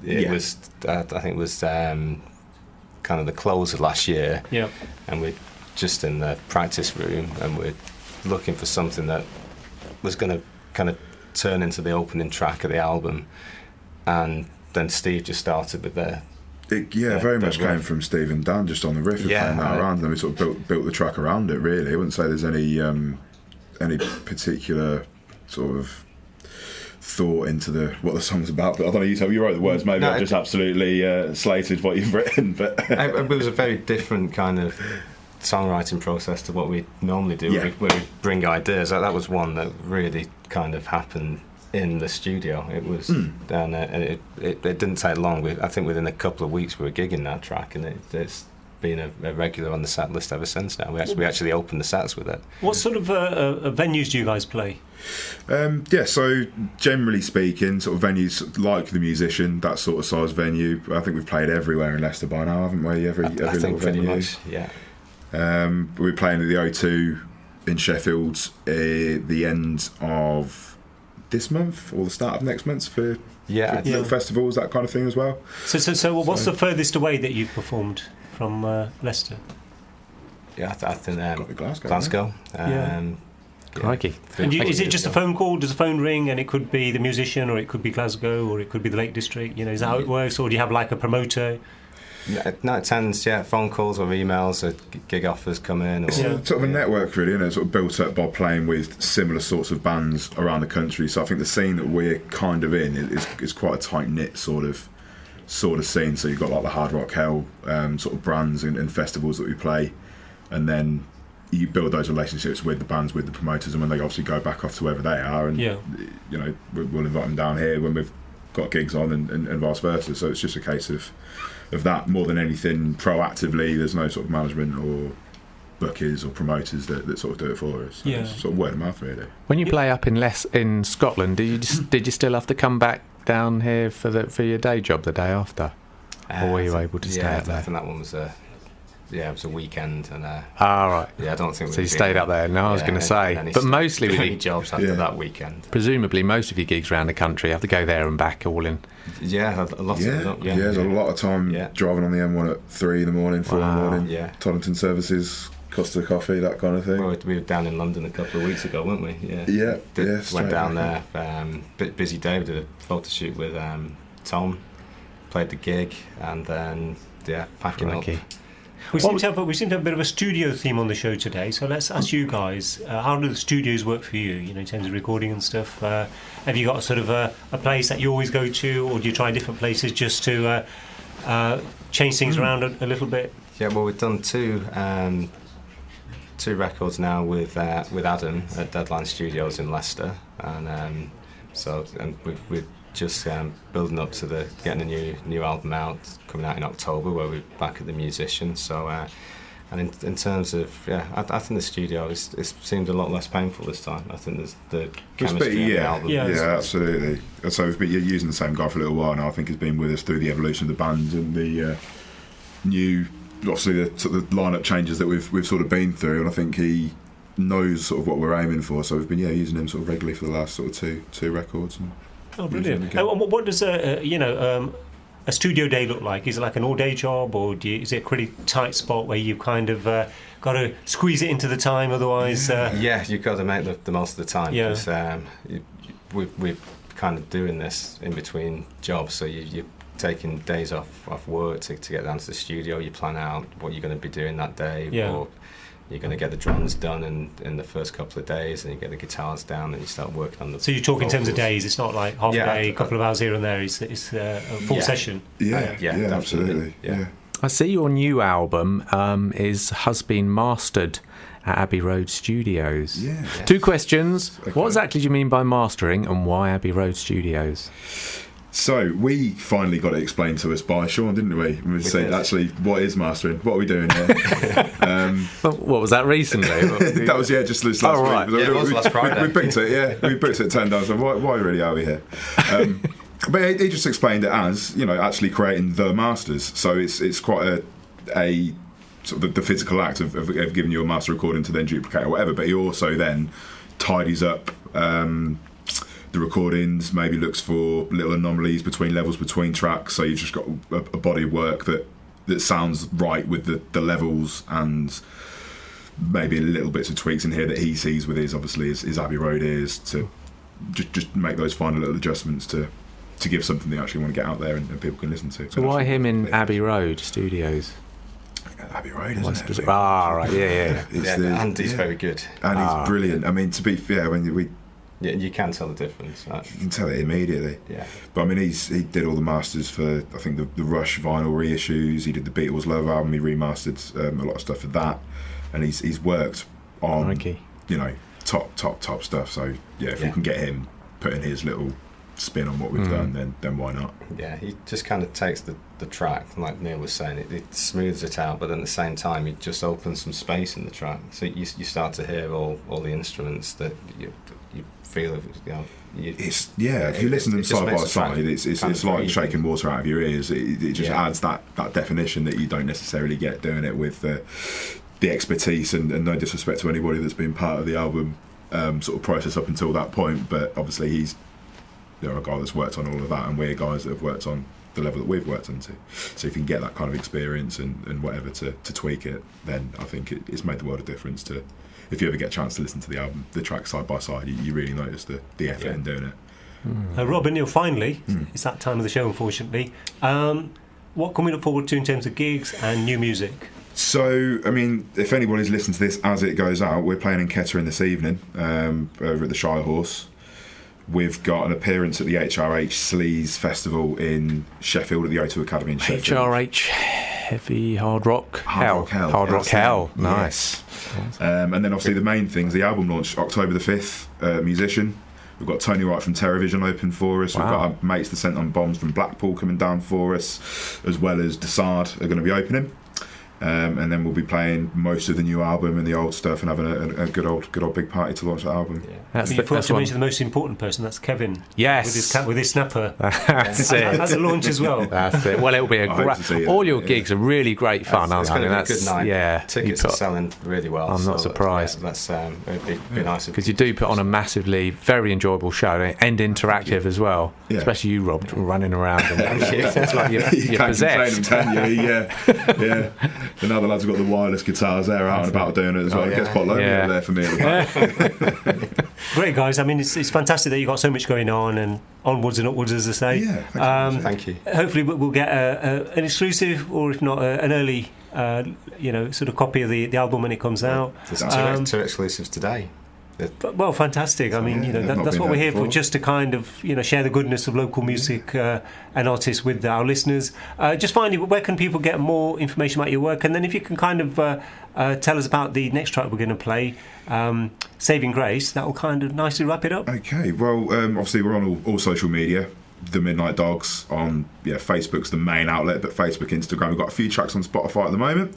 It was, I think it was kind of the close of last year. Yeah. And we're just in the practice room, and we're looking for something that was going to kind of turn into the opening track of the album. And then Steve just started with very much came from Steve and Dan just on the riff of playing that around, and then we sort of built the track around it. Really, I wouldn't say there's any particular sort of thought into what the song's about. But I don't know, you wrote the words. Maybe I've just absolutely slated what you've written. But it was a very different kind of songwriting process to what we normally do, where we bring ideas. That was one that really kind of happened in the studio. It was, and it didn't take long. I think within a couple of weeks we were gigging that track, and it's been a regular on the set list ever since. Now we actually opened the sets with it. What sort of venues do you guys play? So generally speaking, sort of venues like the Musician, that sort of size venue. I think we've played everywhere in Leicester by now, haven't we? Every little venue. Much, yeah. We're playing at the O2 in Sheffield the end of this month or the start of next month for little festivals, that kind of thing as well. So what's the furthest away that you've performed from Leicester? Yeah, I think Glasgow. Crikey. And is it just a phone call? Does the phone ring and it could be the Musician, or it could be Glasgow, or it could be the Lake District? Is that how it works, or do you have like a promoter? No, it tends, phone calls or emails, or gig offers come in. Or, it's sort of a network, really, and it's sort of built up by playing with similar sorts of bands around the country. So I think the scene that we're kind of in is quite a tight knit sort of scene. So you've got like the Hard Rock Hell sort of brands and festivals that we play, and then you build those relationships with the bands, with the promoters, and when they obviously go back off to wherever they are, and we'll invite them down here when we've got gigs on, and vice versa. So it's just a case of that more than anything. Proactively, there's no sort of management or bookers or promoters that sort of do it for us. So it's sort of word of mouth, really. When you play up in Scotland, did you still have to come back down here for your day job the day after, or were you able to stay up there? I think that one was it was a weekend, and right. Yeah, I don't think so. You stayed up there. No, I was going to say, but mostly with any jobs after that weekend. Presumably, most of your gigs around the country have to go there and back all in. Yeah, a lot of them. Yeah, there's a lot of time driving on the M1 at 3 in the morning, 4 in the morning. Yeah, Toddington services, Costa Coffee, that kind of thing. Well, we were down in London a couple of weeks ago, weren't we? Went down there. Bit busy day. We did a photo shoot with Tom. Played the gig, and then packing up. We seem to have a bit of a studio theme on the show today, so let's ask you guys, how do the studios work for you, in terms of recording and stuff? Have you got sort of a place that you always go to, or do you try different places just to change things around a little bit? Yeah, well, we've done two records now with Adam at Deadline Studios in Leicester, and we're just building up to getting a new album out, coming out in October, where we're back at the Musician. So, and in terms of I think the studio it seemed a lot less painful this time. I think there's the chemistry in the album. Yeah, absolutely. So we've been using the same guy for a little while now. I think he's been with us through the evolution of the band and the new, obviously the sort of lineup changes that we've sort of been through, and I think he knows sort of what we're aiming for. So we've been using him sort of regularly for the last sort of two records. Oh, brilliant! What does a studio day look like? Is it like an all-day job, or is it a pretty tight spot where you kind of got to squeeze it into the time? Otherwise, you've got to make the most of the time. Yeah. Because we're kind of doing this in between jobs, so you're taking days off work to get down to the studio. You plan out what you're going to be doing that day. Yeah. Or you're going to get the drums done in the first couple of days, and you get the guitars down, and you start working on the. So you talk in terms of days. It's not like half a day, a couple of hours here and there. It's a full session. Yeah, absolutely. Yeah. I see your new album has been mastered at Abbey Road Studios. Yeah. Two questions. Okay. What exactly do you mean by mastering, and why Abbey Road Studios? So we finally got it explained to us by Sean, didn't we? We said, actually, what is mastering? What are we doing here? What was that recently? That was just last week. Right. It was last Friday. We booked it. We booked it 10 days. So why really are we here? But he just explained it as actually creating the masters. So it's quite a sort of the physical act of giving you a master recording to then duplicate or whatever, but he also then tidies up the recordings, maybe looks for little anomalies between levels between tracks, so you've just got a body of work that sounds right with the levels, and maybe little bits of tweaks in here that he sees with his Abbey Road ears to just make those final little adjustments to give something they actually want to get out there and people can listen to. So why him in Abbey Road Studios? Abbey Road, isn't it? Right, yeah. Andy's very good. And he's brilliant. I mean, to be fair, when yeah, you can tell the difference. You can tell it immediately. Yeah. But I mean, he did all the masters for, I think, the Rush vinyl reissues. He did the Beatles Love album. He remastered a lot of stuff for that, and he's worked on top stuff. So yeah, if we can get him putting his little spin on what we've done, then why not? Yeah, he just kind of takes the track, like Neil was saying, it smooths it out, but at the same time, it just opens some space in the track. So you start to hear all the instruments that you feel. If you listen to them side by side, it's like shaking water out of your ears. It just adds that definition that you don't necessarily get doing it with the expertise, and no disrespect to anybody that's been part of the album sort of process up until that point, but obviously he's a guy that's worked on all of that, and we're guys that have worked on the level that we've worked into. So if you can get that kind of experience and whatever to tweak it, then I think it's made the world of difference. To if you ever get a chance to listen to the album, the tracks side by side, you really notice the effort in doing it. Rob and Neil, finally, it's that time of the show, unfortunately. What can we look forward to in terms of gigs and new music? So, I mean, if anybody's listening to this as it goes out, we're playing in Kettering this evening over at the Shire Horse. We've got an appearance at the HRH Sleaze Festival in Sheffield at the O2 Academy in Sheffield. HRH, Heavy Hard Rock Hell. Hard Rock Hell, nice. And then obviously the main things, the album launch, October the 5th, Musician. We've got Tony Wright from Terrorvision open for us. We've got our mates, the Sent on Bombs from Blackpool, coming down for us, as well as Desard are going to be opening. And then we'll be playing most of the new album and the old stuff, and having a good old big party to launch that album. You forgot to mention the most important person. That's Kevin. Yes, with his snapper. That's it. At the launch as well. That's it. Well, it'll be a great. All your gigs are really great fun, aren't they? It's going to be a good night. Yeah, tickets are selling really well. I'm not surprised. That's it'd be nice because you do put on a massively very enjoyable show and interactive as well. Yeah. Especially you, Rob, running around. And it's like you're possessed. Can you? Yeah. And now the lads have got the wireless guitars there out and about doing it as well. It gets quite lonely out there for me at the back. Great, guys. I mean, it's fantastic that you've got so much going on, and onwards and upwards, as I say. Yeah, thank you. Hopefully we'll get an exclusive, or if not an early sort of copy of the album when it comes out. There's two exclusives today. Well, fantastic. I mean, that's what we're here for, just to kind of share the goodness of local music and artists with our listeners. Just finally, where can people get more information about your work? And then if you can kind of tell us about the next track we're going to play, Saving Grace, that will kind of nicely wrap it up. Okay, well, obviously we're on all social media. The Midnight Dogs on Facebook's the main outlet, but Facebook, Instagram, we've got a few tracks on Spotify at the moment.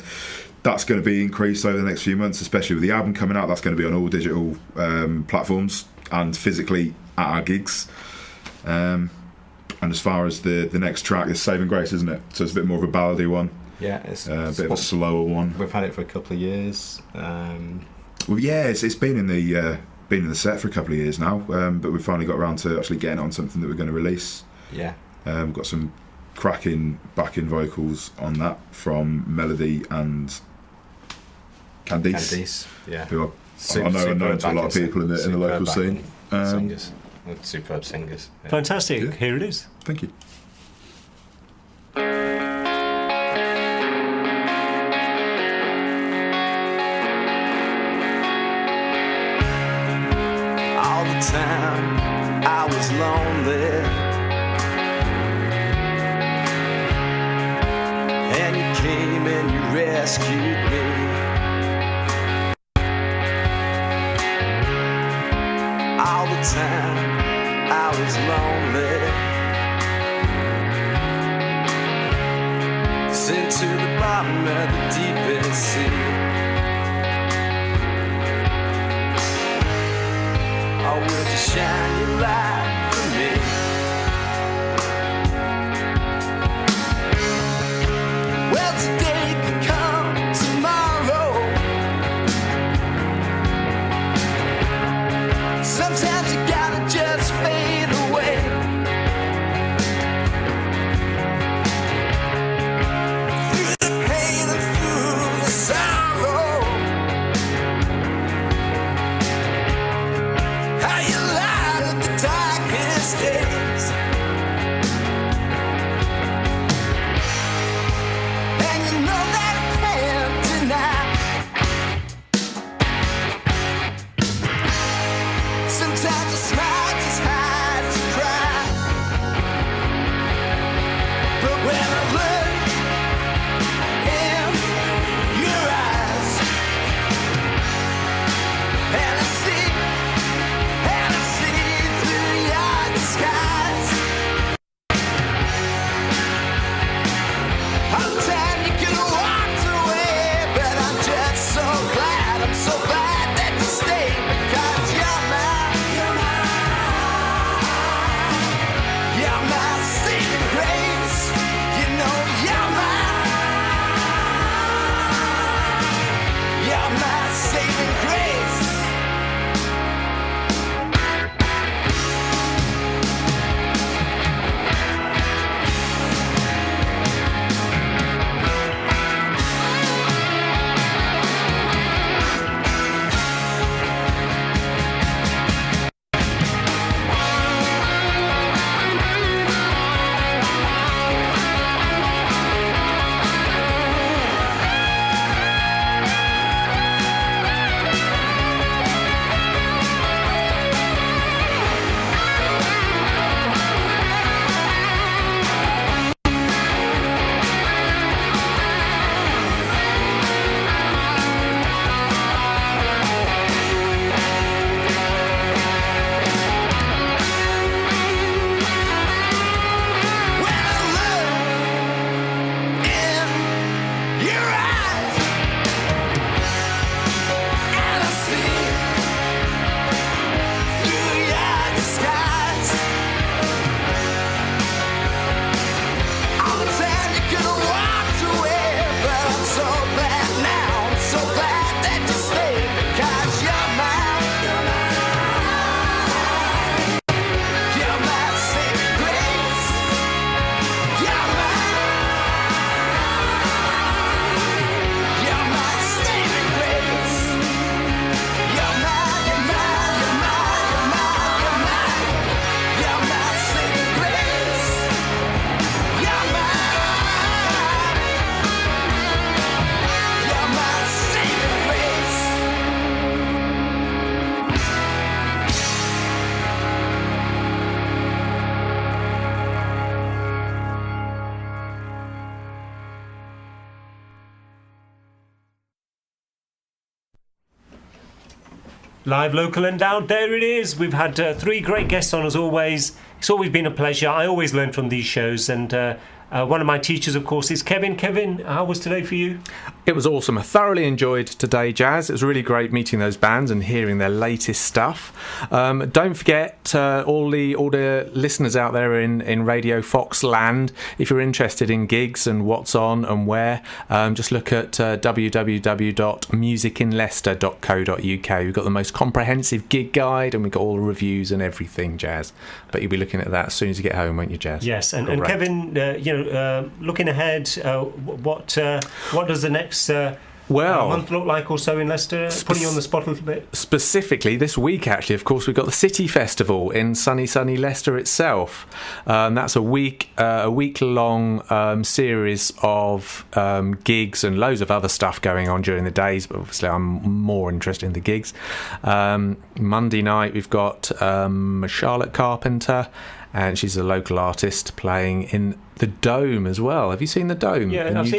That's going to be increased over the next few months, especially with the album coming out. That's going to be on all digital platforms and physically at our gigs. And as far as the next track is Saving Grace, isn't it? So it's a bit more of a ballady one. Yeah, it's a bit of a slower one. We've had it for a couple of years. Well, yeah, it's been in the set for a couple of years now, but we've finally got around to actually getting on something that we're going to release. Yeah. We've got some cracking backing vocals on that from Melody and Candice, who I know are known to a lot of people in the local scene. Singers, superb singers. Yeah. Fantastic. Yeah. Here it is. Thank you. All the time I was lonely, and you came and you rescued me. All the time I was lonely, sent to the bottom of the deepest sea. Oh, would you shine your light for me? Well, today could saving grace. Live, local and loud, there it is. We've had 3 great guests on as always. It's always been a pleasure. I always learn from these shows, and one of my teachers, of course, is Kevin. Kevin, how was today for you? It was awesome. I thoroughly enjoyed today, Jazz. It was really great meeting those bands and hearing their latest stuff. Don't forget, all the listeners out there in Radio Fox land, if you're interested in gigs and what's on and where, just look at www.musicinleicester.co.uk. We've got the most comprehensive gig guide, and we've got all the reviews and everything, Jazz. But you'll be looking at that as soon as you get home, won't you, Jazz? Yes, and Kevin, looking ahead, what does the next month look like or so in Leicester? Putting you on the spot a little bit. Specifically this week, actually, of course, we've got the City Festival in sunny Leicester itself. That's a week-long series of gigs and loads of other stuff going on during the days, but obviously I'm more interested in the gigs. Monday night we've got Charlotte Carpenter, and she's a local artist playing in the Dome as well. Have you seen the Dome? Yeah, I've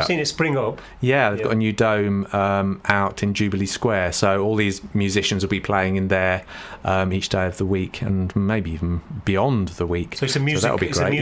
seen it spring up. Yeah, they've got a new dome out in Jubilee Square, so all these musicians will be playing in there each day of the week, and maybe even beyond the week. So it's a music. So that'll be great.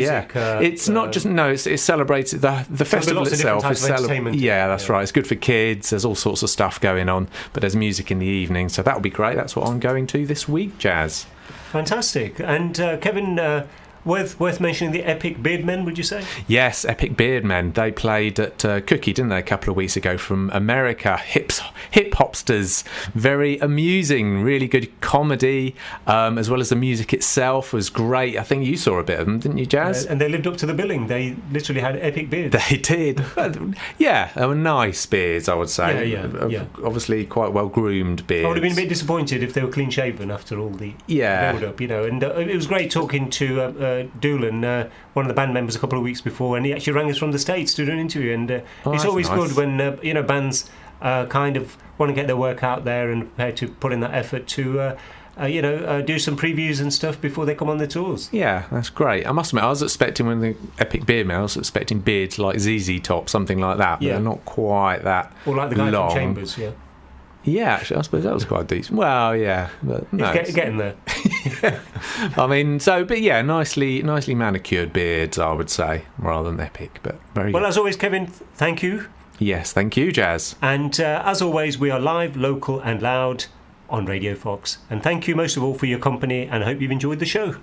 It's not just it's celebrated. The festival itself is entertainment. Yeah, that's right. It's good for kids. There's all sorts of stuff going on, but there's music in the evening, so that'll be great. That's what I'm going to this week, Jazz. Fantastic. And Kevin, worth mentioning the Epic Beardmen, would you say? Yes, Epic Beardmen. They played at Cookie, didn't they, a couple of weeks ago, from America. Hip hopsters. Very amusing, really good comedy, as well as the music itself was great. I think you saw a bit of them, didn't you, Jazz? And they lived up to the billing. They literally had epic beards. They did. Yeah, they were nice beards, I would say. Yeah. Obviously quite well-groomed beards. I would have been a bit disappointed if they were clean-shaven after all the build-up, and it was great talking to Doolan, one of the band members, a couple of weeks before, and he actually rang us from the States to do an interview, and it's always nice. good when bands kind of want to get their work out there and prepare to put in that effort to do some previews and stuff before they come on their tours. Yeah, that's great. I must admit, I was expecting, when the Epic Beardmen, I was expecting beards like ZZ Top, something like that, but they're not quite that or like the guy long. from Chambers. Yeah, actually, I suppose that was quite decent. Well, yeah, but no, getting there. I mean, but yeah, nicely manicured beards, I would say, rather than epic, but very good. Well, as always, Kevin, thank you. Yes, thank you, Jazz. And as always, we are live, local and loud on Radio Fox. And thank you most of all for your company, and I hope you've enjoyed the show.